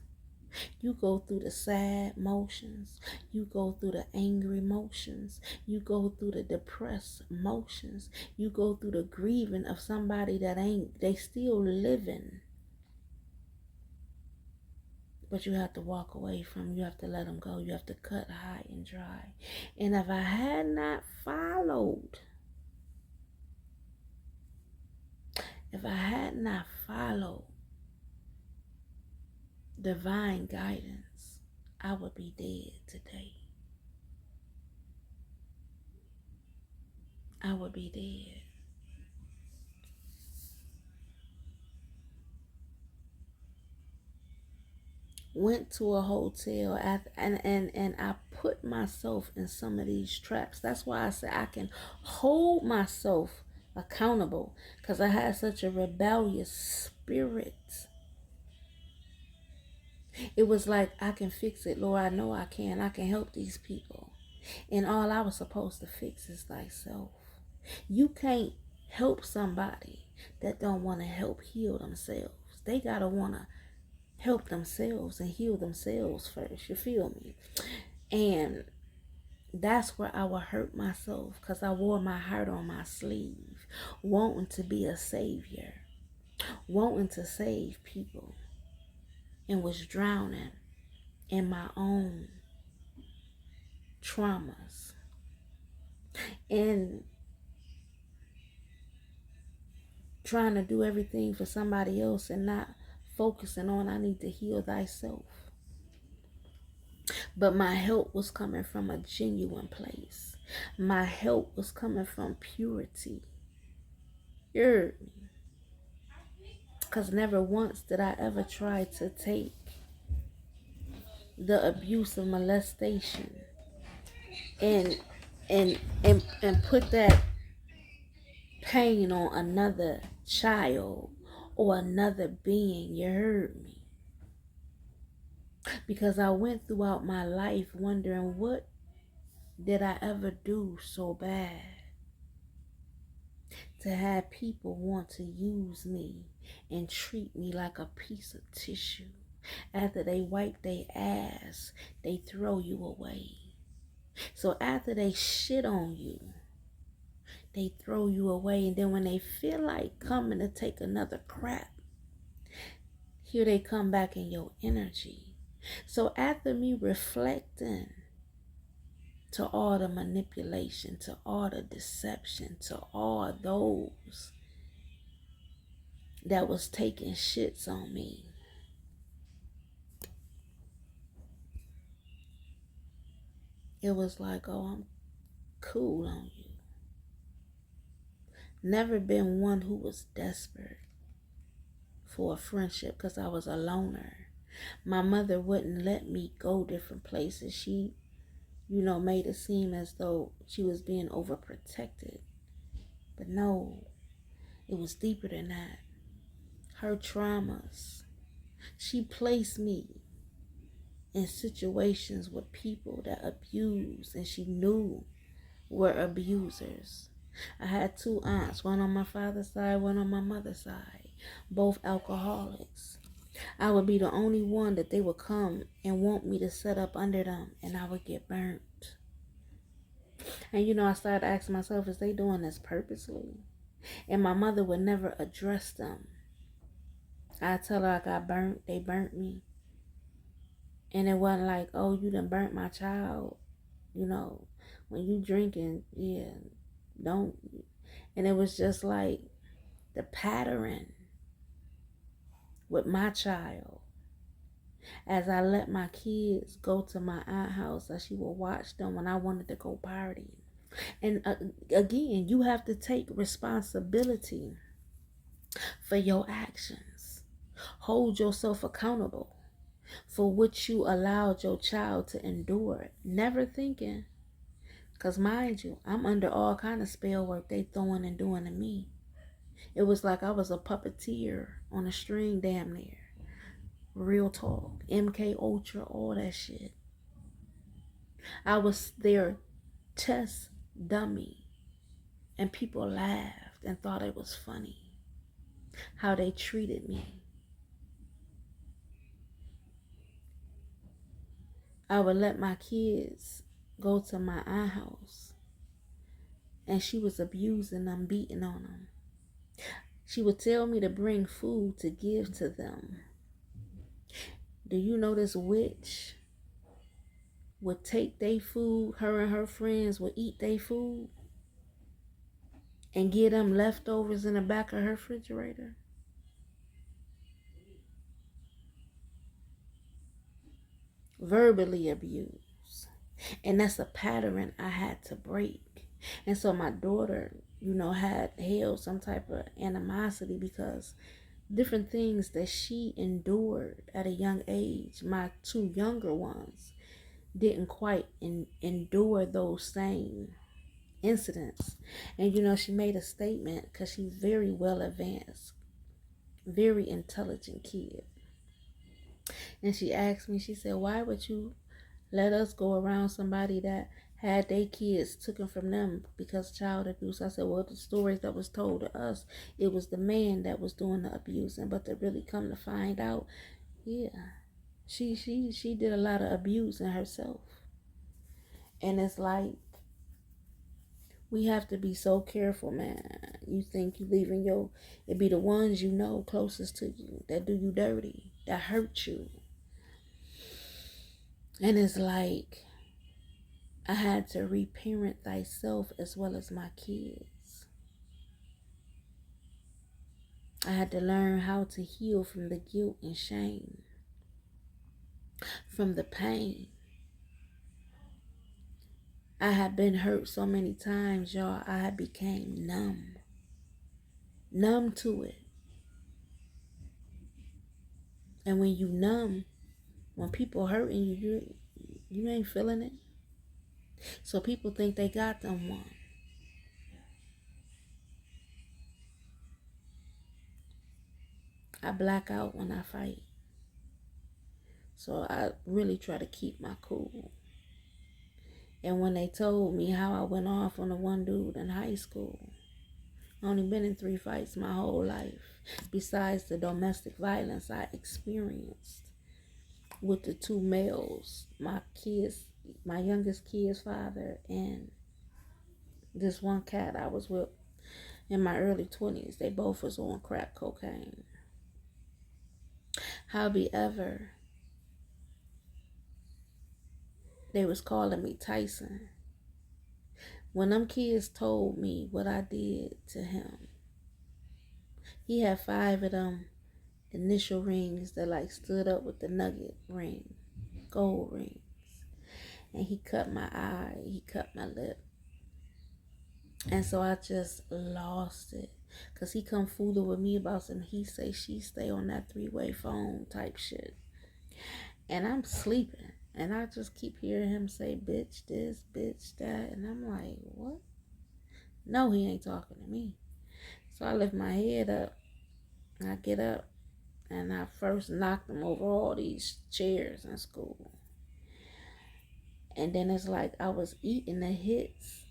You go through the sad motions. You go through the angry motions. You go through the depressed motions. You go through the grieving of somebody that they still living. But you have to walk away from, you have to let them go. You have to cut high and dry. And if I had not followed, divine guidance, I would be dead today. I would be dead. Went to a hotel and I put myself in some of these traps. That's why I said I can hold myself accountable, because I had such a rebellious spirit. It was like, I can fix it, Lord. I know I can. I can help these people. And all I was supposed to fix is thyself. You can't help somebody that don't want to help heal themselves. They got to want to help themselves and heal themselves first. You feel me? And that's where I would hurt myself, because I wore my heart on my sleeve, wanting to be a savior, wanting to save people, and was drowning in my own traumas. And trying to do everything for somebody else and not focusing on, I need to heal thyself. But my help was coming from a genuine place. My help was coming from purity. You heard me? Because never once did I ever try to take the abuse of molestation and and put that pain on another child or another being. You heard me? Because I went throughout my life wondering, what did I ever do so bad to have people want to use me and treat me like a piece of tissue? After they wipe their ass, they throw you away. So after they shit on you, they throw you away. And then when they feel like coming to take another crap, here they come back in your energy. So after me reflecting to all the manipulation, to all the deception, to all those that was taking shits on me, it was like, oh, I'm cool on you. Never been one who was desperate for a friendship because I was a loner. My mother wouldn't let me go different places. She, made it seem as though she was being overprotected. But no, it was deeper than that. Her traumas. She placed me in situations with people that abused and she knew were abusers. I had two aunts, one on my father's side, one on my mother's side, both alcoholics. I would be the only one that they would come and want me to set up under them, and I would get burnt. And I started asking myself, is they doing this purposely? And my mother would never address them. I tell her I got burnt, they burnt me. And it wasn't like, oh, you done burnt my child. When you drinking, yeah, don't. And it was just like the pattern with my child. As I let my kids go to my aunt's house, that she would watch them when I wanted to go party. And again, you have to take responsibility for your actions. Hold yourself accountable for what you allowed your child to endure. Never thinking, because mind you, I'm under all kind of spell work they throwing and doing to me. It was like I was a puppeteer on a string damn near. Real talk. MK Ultra, all that shit. I was their test dummy. And people laughed and thought it was funny how they treated me. I would let my kids go to my aunt's house, and she was abusing them, beating on them. She would tell me to bring food to give to them. Do you know this witch would take their food, her and her friends would eat their food and give them leftovers in the back of her refrigerator? Verbally abused. And that's a pattern I had to break. And so my daughter, had held some type of animosity because different things that she endured at a young age, my two younger ones didn't quite endure those same incidents. And she made a statement because she's very well advanced, very intelligent kid. And she asked me, she said, why would you let us go around somebody that had their kids taken from them because child abuse? I said, well, the stories that was told to us, it was the man that was doing the abusing, but to really come to find out, yeah, she did a lot of abusing herself. And it's like, we have to be so careful, man. You think you leaving it be the ones closest to you that do you dirty, that hurt you. And it's like, I had to reparent thyself as well as my kids. I had to learn how to heal from the guilt and shame, from the pain. I had been hurt so many times, y'all. I had became numb to it. And when you numb, when people hurting you ain't feeling it. So people think they got them one. I black out when I fight. So I really try to keep my cool. And when they told me how I went off on the one dude in high school, I only been in 3 fights my whole life, besides the domestic violence I experienced with the 2 males, my youngest kid's father and This one cat I was with in my early 20s, they both was on crack cocaine. However, they was calling me Tyson. When them kids told me what I did to him, he had 5 of them initial rings that like stood up with the nugget ring, gold rings. And he cut my eye, he cut my lip. And so I just lost it. Cause he come fooling with me about some he say, she stay on that 3-way phone type shit. And I'm sleeping. And I just keep hearing him say, bitch this, bitch that. And I'm like, what? No, he ain't talking to me. So I lift my head up. And I get up. And I first knocked him over all these chairs in school. And then it's like I was eating the hits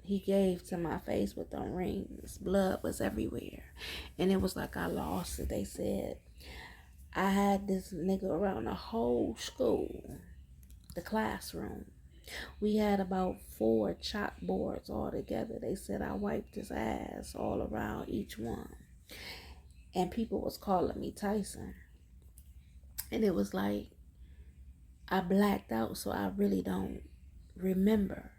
he gave to my face with them rings. Blood was everywhere. And it was like I lost it. They said I had this nigga around the whole school, the classroom. We had about 4 chalkboards all together. They said I wiped his ass all around each one. And people was calling me Tyson. And it was like I blacked out, so I really don't remember.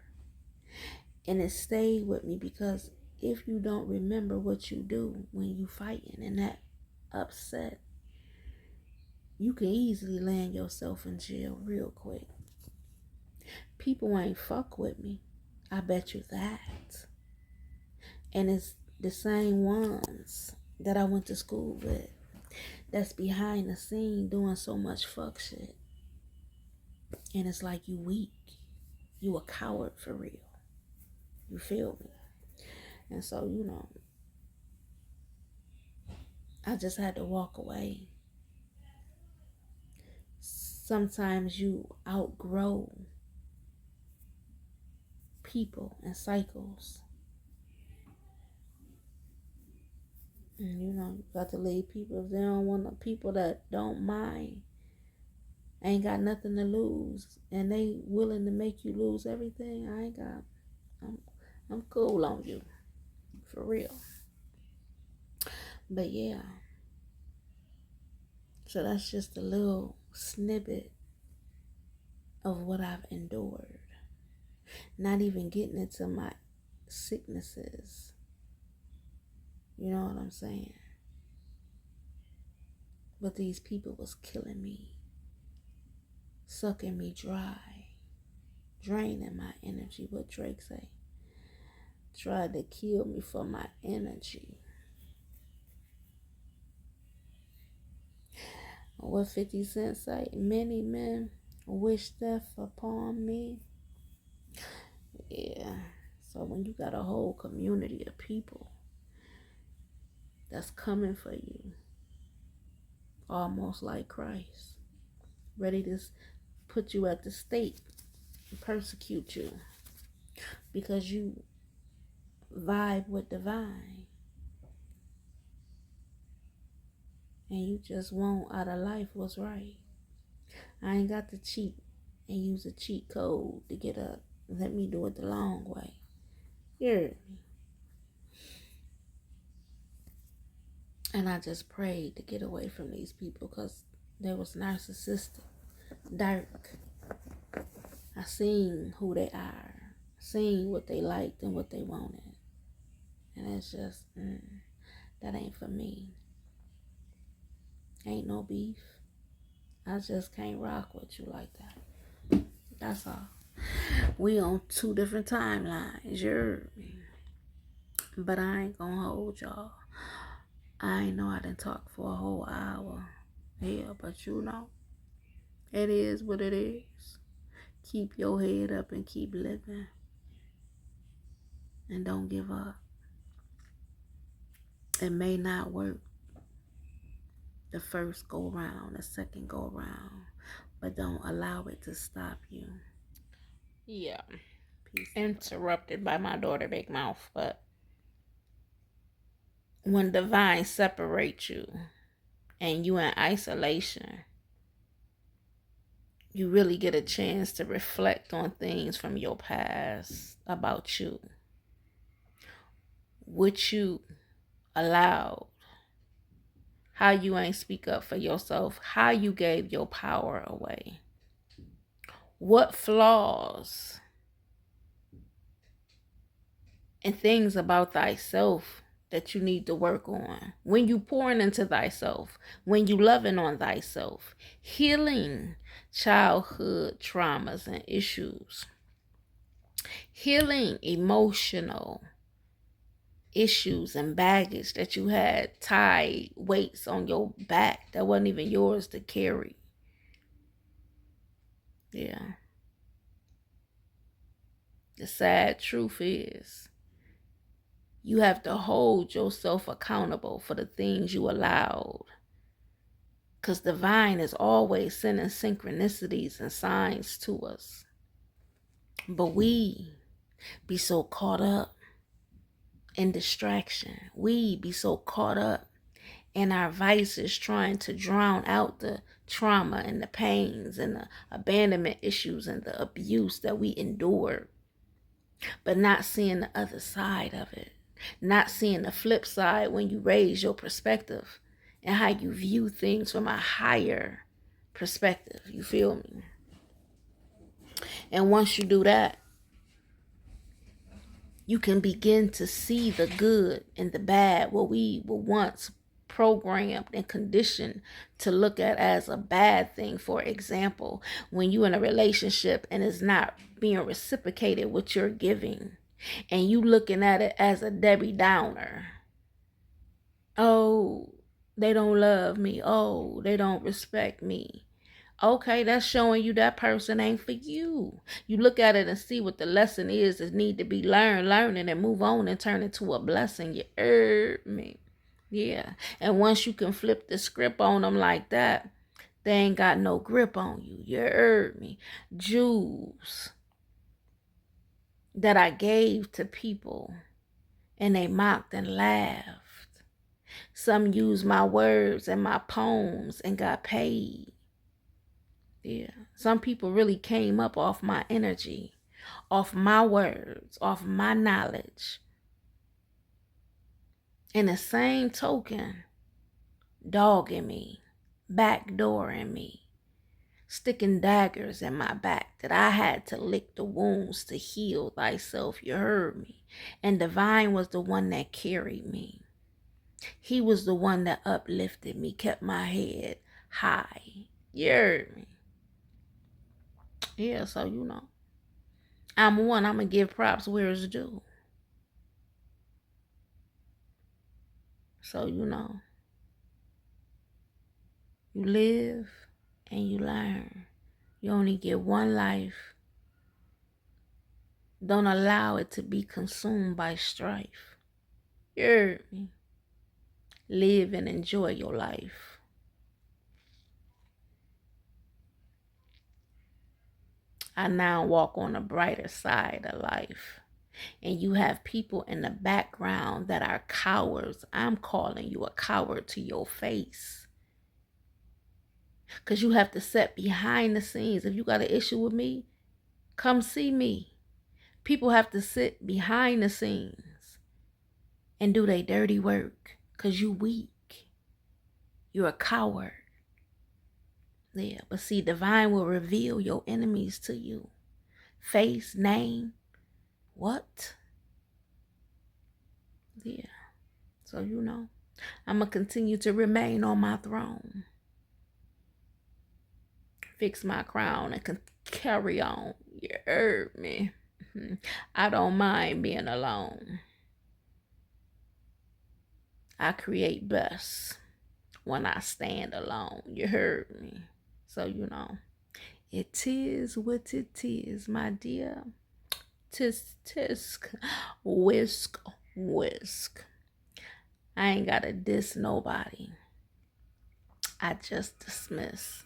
And it stayed with me because if you don't remember what you do when you fighting and that upset, you can easily land yourself in jail real quick. People ain't fuck with me. I bet you that. And it's the same ones that I went to school with that's behind the scene doing so much fuck shit. And it's like you weak. You a coward for real. You feel me? And so, I just had to walk away. Sometimes you outgrow people and cycles. And you got to leave people if they don't want the people that don't mind. Ain't got nothing to lose. And they willing to make you lose everything. I'm cool on you. For real. But yeah. So that's just a little snippet of what I've endured. Not even getting into my sicknesses. You know what I'm saying? But these people was killing me. Sucking me dry. Draining my energy. What Drake say? Tried to kill me for my energy. What 50 Cent say? Many men wish death upon me. Yeah. So when you got a whole community of people that's coming for you, almost like Christ, ready to put you at the stake and persecute you because you vibe with divine and you just want out of life what's right. I ain't got to cheat and use a cheat code to get up. Let me do it the long way. You heard me? And I just prayed to get away from these people because they was narcissistic, dark. I seen who they are, seen what they liked and what they wanted. And it's just, that ain't for me. Ain't no beef. I just can't rock with you like that. That's all. We on 2 different timelines, you heard me? But I ain't gonna hold y'all. I know I didn't talk for a whole hour. Yeah, but it is what it is. Keep your head up and keep living. And don't give up. It may not work the first go round, the second go round, but don't allow it to stop you. Yeah. Peace. Interrupted by my daughter Big Mouth, but when divine separates you and you in isolation, you really get a chance to reflect on things from your past about you. what you allowed, how you ain't speak up for yourself, how you gave your power away, what flaws and things about thyself that you need to work on. When you pouring into thyself, when you loving on thyself, healing childhood traumas and issues, healing emotional issues and baggage that you had tied weights on your back that wasn't even yours to carry. Yeah. The sad truth is you have to hold yourself accountable for the things you allowed. Because divine is always sending synchronicities and signs to us. But we be so caught up in distraction. We be so caught up in our vices trying to drown out the trauma and the pains and the abandonment issues and the abuse that we endured, but not seeing the other side of it, not seeing the flip side when you raise your perspective and how you view things from a higher perspective. You feel me? And once you do that, you can begin to see the good and the bad, what we were once programmed and conditioned to look at as a bad thing. For example, when you're in a relationship and it's not being reciprocated what you're giving, and you looking at it as a Debbie Downer. Oh, they don't love me. Oh, they don't respect me. Okay, that's showing you that person ain't for you. You look at it and see what the lesson is that need to be learned, learn it, and move on and turn it to a blessing. You heard me. Yeah. And once you can flip the script on them like that, they ain't got no grip on you. You heard me. Jewels that I gave to people and they mocked and laughed. Some used my words and my poems and got paid. Yeah. Some people really came up off my energy, off my words, off my knowledge. In the same token, dogging me, backdooring me, sticking daggers in my back that I had to lick the wounds to heal thyself. You heard me. And divine was the one that carried me. He was the one that uplifted me, kept my head high. You heard me. Yeah, so you know. I'm one, I'm going to give props where it's due. So, you know, you live and you learn. You only get one life. Don't allow it to be consumed by strife. You heard me. Live and enjoy your life. I now walk on the brighter side of life. And you have people in the background that are cowards. I'm calling you a coward to your face. Because you have to sit behind the scenes. If you got an issue with me, come see me. People have to sit behind the scenes and do their dirty work because you weak. You're a coward. Yeah, but see, divine will reveal your enemies to you. Face, name, what? Yeah, so you know, I'm going to continue to remain on my throne. Fix my crown and can carry on. You heard me. I don't mind being alone. I create best when I stand alone. You heard me. So, you know, it is what it is, my dear. Tisk, tisk, whisk, whisk. I ain't got to diss nobody. I just dismiss.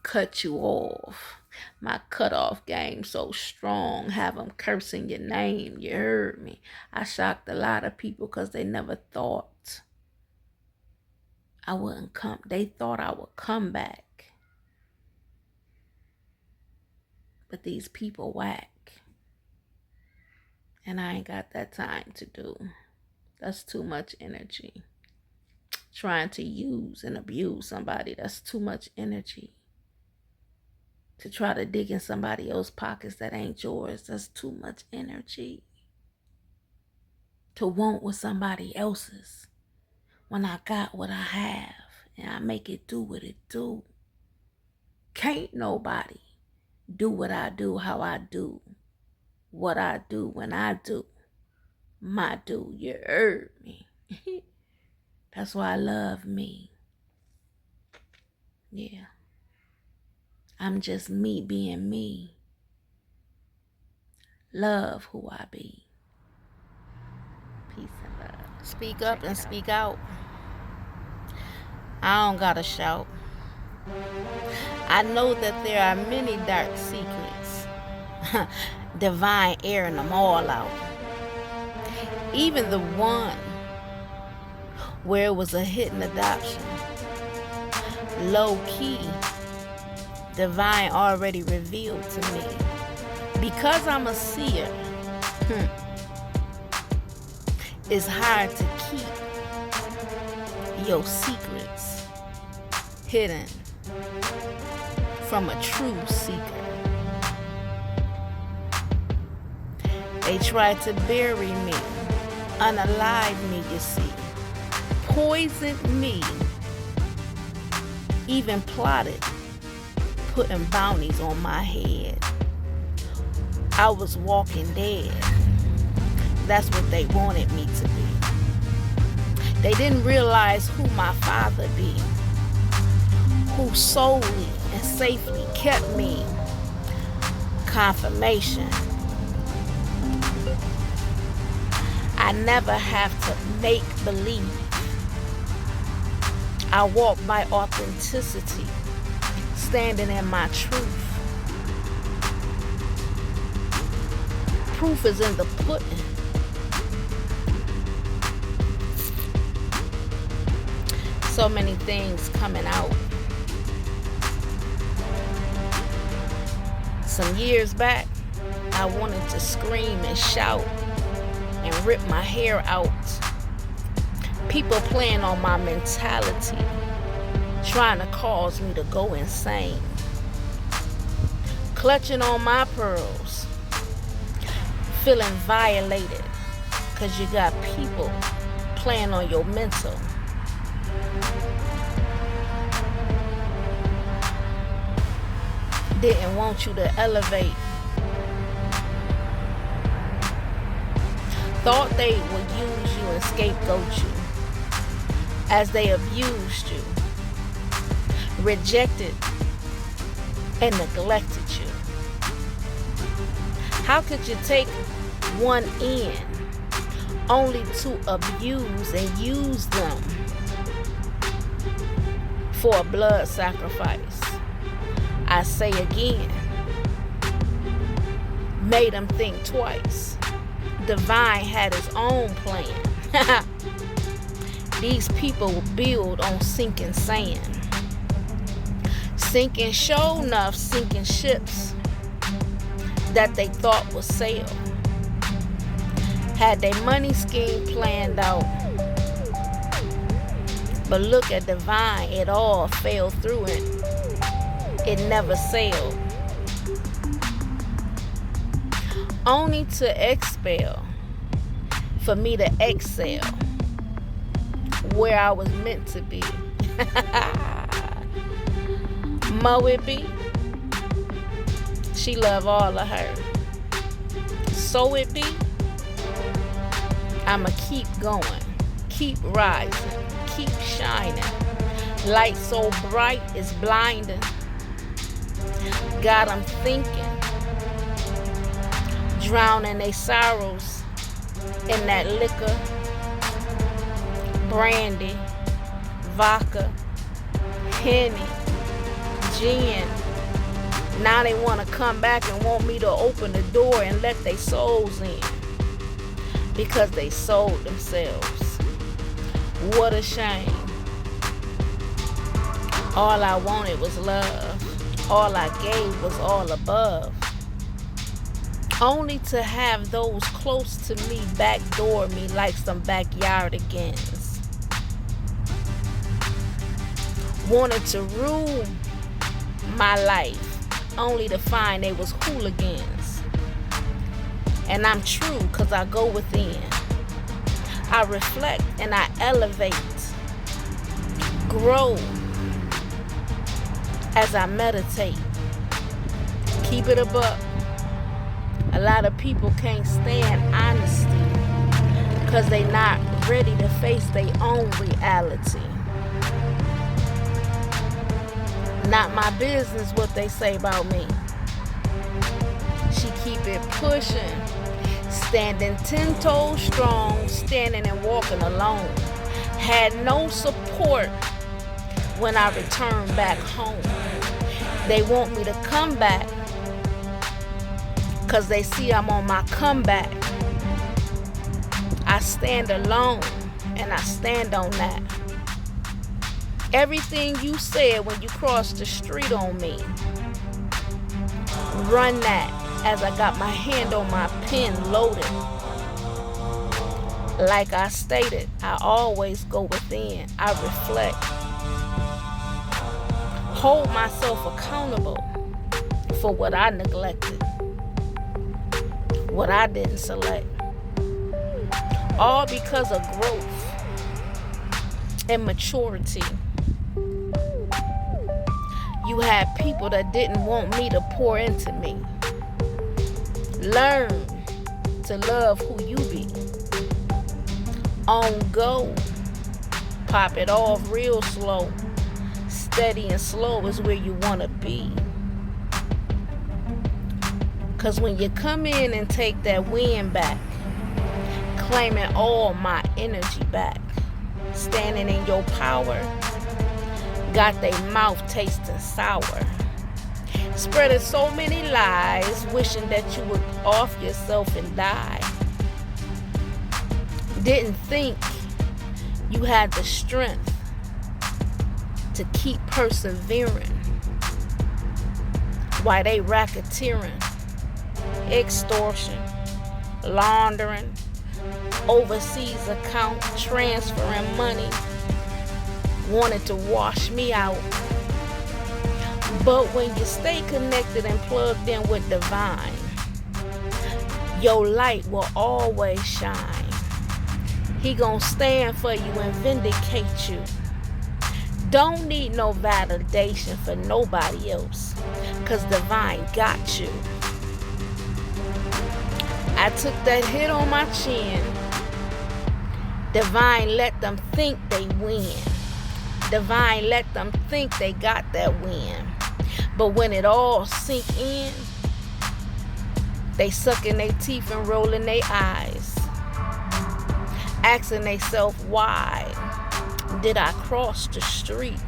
Cut you off. My cutoff game so strong, have them cursing your name. You heard me. I shocked a lot of people because they never thought I wouldn't come. They thought I would come back. But these people whack. And I ain't got that time to do. That's too much energy. Trying to use and abuse somebody, that's too much energy. To try to dig in somebody else's pockets that ain't yours, that's too much energy. To want what somebody else's when I got what I have and I make it do what it do. Can't nobody do what I do, how I do, what I do when I do my do. You heard me. That's why I love me. Yeah. I'm just me being me. Love who I be. Peace and love. Speak up and speak out. I don't gotta shout. I know that there are many dark secrets. Divine airing them all out. Even the one where it was a hidden adoption. Low key, divine already revealed to me. Because I'm a seer, it's hard to keep your secrets hidden from a true seeker. They tried to bury me, unalive me, you see, poisoned me, even plotted putting bounties on my head. I was walking dead. That's what they wanted me to be. They didn't realize who my father be, who solely and safely kept me. Confirmation. I never have to make believe. I walk by authenticity, standing in my truth. Proof is in the pudding. So many things coming out. Some years back, I wanted to scream and shout and rip my hair out. People playing on my mentality, trying to cause me to go insane. Clutching on my pearls, feeling violated because you got people playing on your mental. Didn't want you to elevate. Thought they would use you and scapegoat you as they abused you, rejected and neglected you. How could you take one in only to abuse and use them for a blood sacrifice? I say again, made them think twice. Divine had his own plan. These people will build on sinking sand. Sinking show enough sinking ships that they thought would sail. Had their money scheme planned out. But look at Divine, it all fell through it. It never sailed. Only to expel, for me to excel where I was meant to be. Mo it be, she love all of her. So it be, I'ma keep going, keep rising, keep shining. Light so bright it's blinding. Got 'em thinking, drowning their sorrows in that liquor, brandy, vodka, Henny, gin. Now they want to come back and want me to open the door and let their souls in because they sold themselves. What a shame. All I wanted was love. All I gave was all above. only to have those close to me backdoor me like some backyardigans. Wanted to rule my life, only to find they was hooligans. And I'm true, cause I go within. I reflect and I elevate, grow as I meditate. Keep it a buck. A lot of people can't stand honesty because they not ready to face their own reality. Not my business what they say about me. She keep it pushing, standing 10 toes strong, standing and walking alone. Had no support when I returned back home. They want me to come back because they see I'm on my comeback. I stand alone and I stand on that. Everything you said when you crossed the street on me, run that as I got my hand on my pen loaded. Like I stated, I always go within. I reflect. Hold myself accountable for what I neglected, what I didn't select. All because of growth and maturity. You had people that didn't want me to pour into me. Learn to love who you be. On go. Pop it off real slow. Steady and slow is where you want to be. Because when you come in and take that win back, claiming all my energy back, standing in your power, got they mouth tasting sour, spreading so many lies, wishing that you would off yourself and die. Didn't think you had the strength to keep persevering while they racketeering, extortion, laundering, overseas account, transferring money, wanted to wash me out. But when you stay connected and plugged in with divine, your light will always shine. He gonna stand for you and vindicate you. Don't need no validation for nobody else, cause divine got you. I took that hit on my chin. Divine let them think they win. Divine let them think they got that win. But when it all sink in, they sucking their teeth and rolling their eyes, asking themselves, why did I cross the street?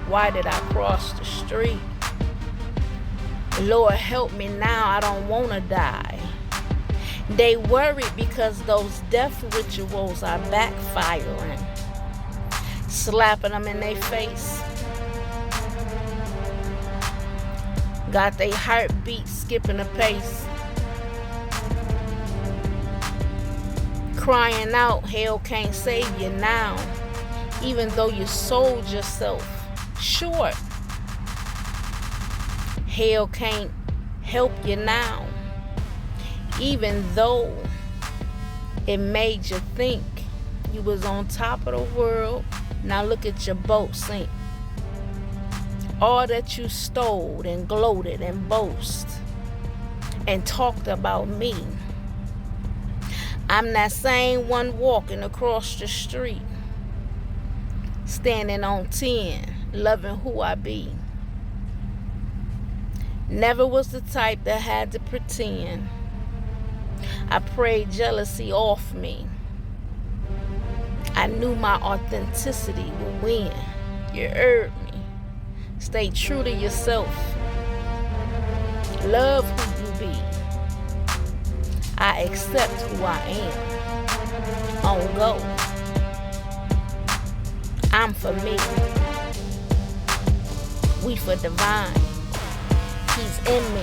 Why did I cross the street? Lord help me now, I don't want to die. They worried because those death rituals are backfiring, slapping them in their face. Got their heartbeat skipping a pace. Crying out, hell can't save you now, even though you sold yourself short. Hell can't help you now, even though it made you think you was on top of the world. Now look at your boat sink. All that you stole and gloated and boast and talked about me. I'm that same one walking across the street, standing on 10, loving who I be. Never was the type that had to pretend. I prayed jealousy off me. I knew my authenticity would win. You heard me. Stay true to yourself. Love who you be. I accept who I am. On go. I'm for me. We for divine. He's in me.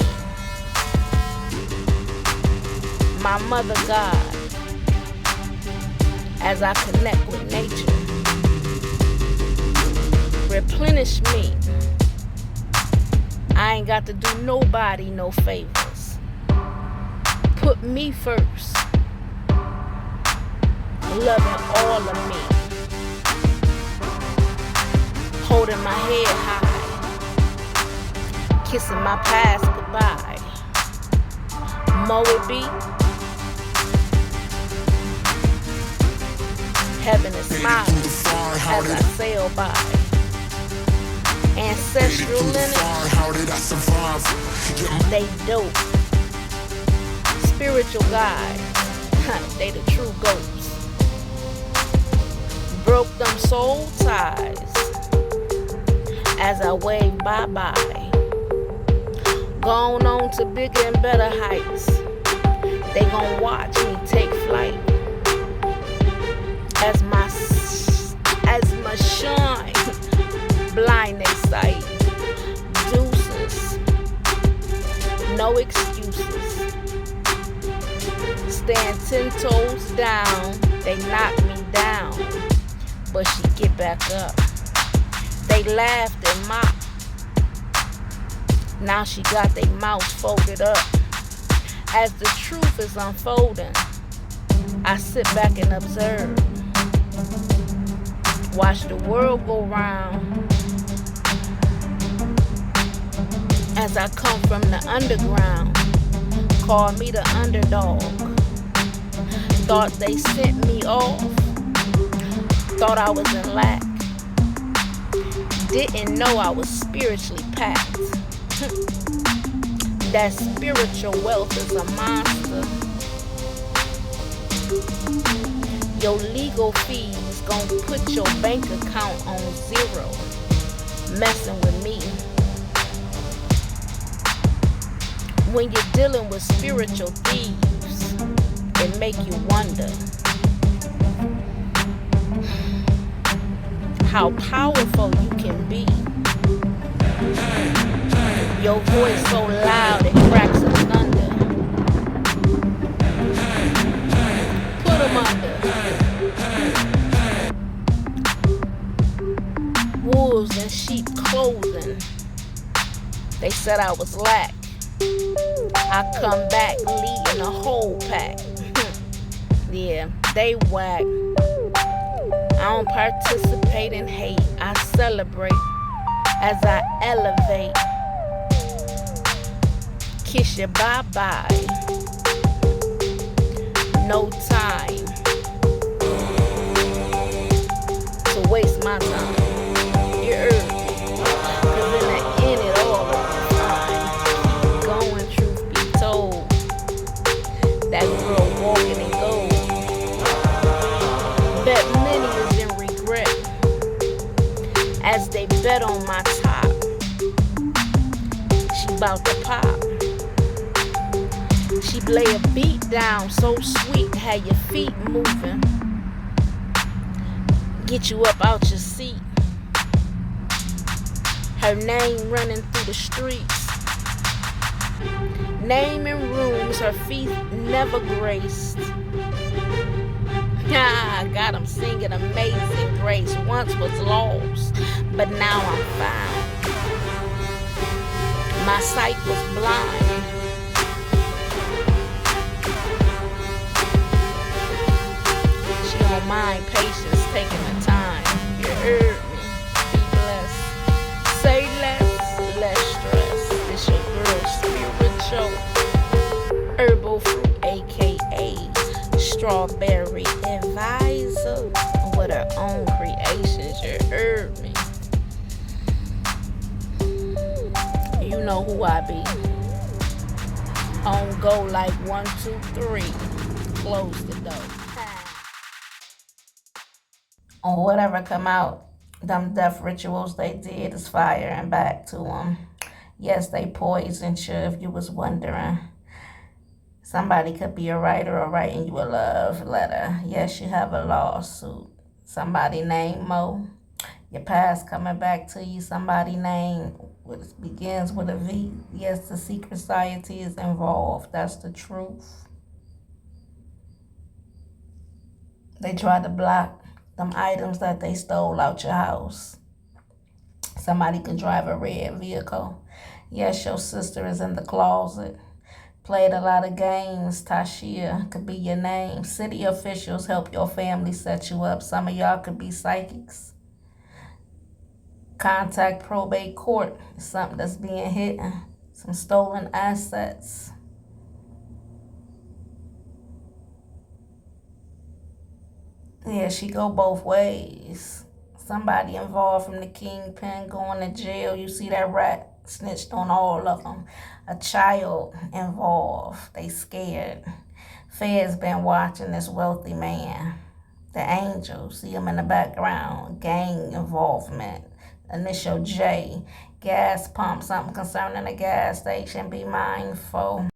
My mother God, as I connect with nature. Replenish me. I ain't got to do nobody no favors. Put me first. Loving all of me. Holding my head high. Kissing my past goodbye. Mo it be. Heaven is smiling as I sail by. Ancestral lineage, they dope. Spiritual guides, they the true ghosts. Broke them soul ties as I wave bye-bye. Gone on to bigger and better heights. They gon' watch me take flight as my shine blind they sight. Deuces, no excuses. Stand 10 toes down. They knock me down, but she get back up. They laughed and mocked. Now she got their mouth folded up. As the truth is unfolding, I sit back and observe. Watch the world go round as I come from the underground. Call me the underdog. Thought they sent me off. Thought I was in lack. Didn't know I was spiritually packed. That spiritual wealth is a monster. Your legal fees gon' put your bank account on zero. Messing with me. When you're dealing with spiritual thieves, it make you wonder how powerful you can be. Your voice so loud it cracks the thunder. Put 'em under. Wolves in sheep clothing. They said I was lack. I come back leading a whole pack. Yeah, they whack. I don't participate in hate. I celebrate as I elevate. Kiss you bye-bye. No time to waste my time. You heard me. 'Cause in the end it all will be fine. Keep going, truth be told. That girl walking in gold. Bet many is in regret as they bet on my top. She bout to pop. She lay a beat down so sweet, had your feet moving. Get you up out your seat. Her name running through the streets. Name in rooms her feet never graced. I got 'em singing Amazing Grace. Once was lost, but now I'm found. My sight was blind. She don't mind patience, taking the time. You heard me. Be blessed. Say less stress. It's your girl, spiritual herbal fruit, aka strawberry advisor, with her own creations. You heard me. You know who I be. On go like 1, 2, 3. Close the door. On whatever come out, them death rituals they did is fire and back to them. Yes, they poisoned you if you was wondering. Somebody could be a writer or writing you a love letter. Yes, you have a lawsuit. Somebody named Mo. Your past coming back to you. Somebody name begins with a V. Yes, the secret society is involved. That's the truth. They tried to block them items that they stole out your house. Somebody can drive a red vehicle. Yes, your sister is in the closet. Played a lot of games. Tashia could be your name. City officials help your family set you up. Some of y'all could be psychics. Contact probate court. Something that's being hidden. Some stolen assets. Yeah, she go both ways. Somebody involved from the kingpin going to jail. You see that rat snitched on all of them. A child involved. They scared. Feds been watching this wealthy man. The angel, see him in the background. Gang involvement. Initial J. Gas pump, something concerning a gas station. Be mindful.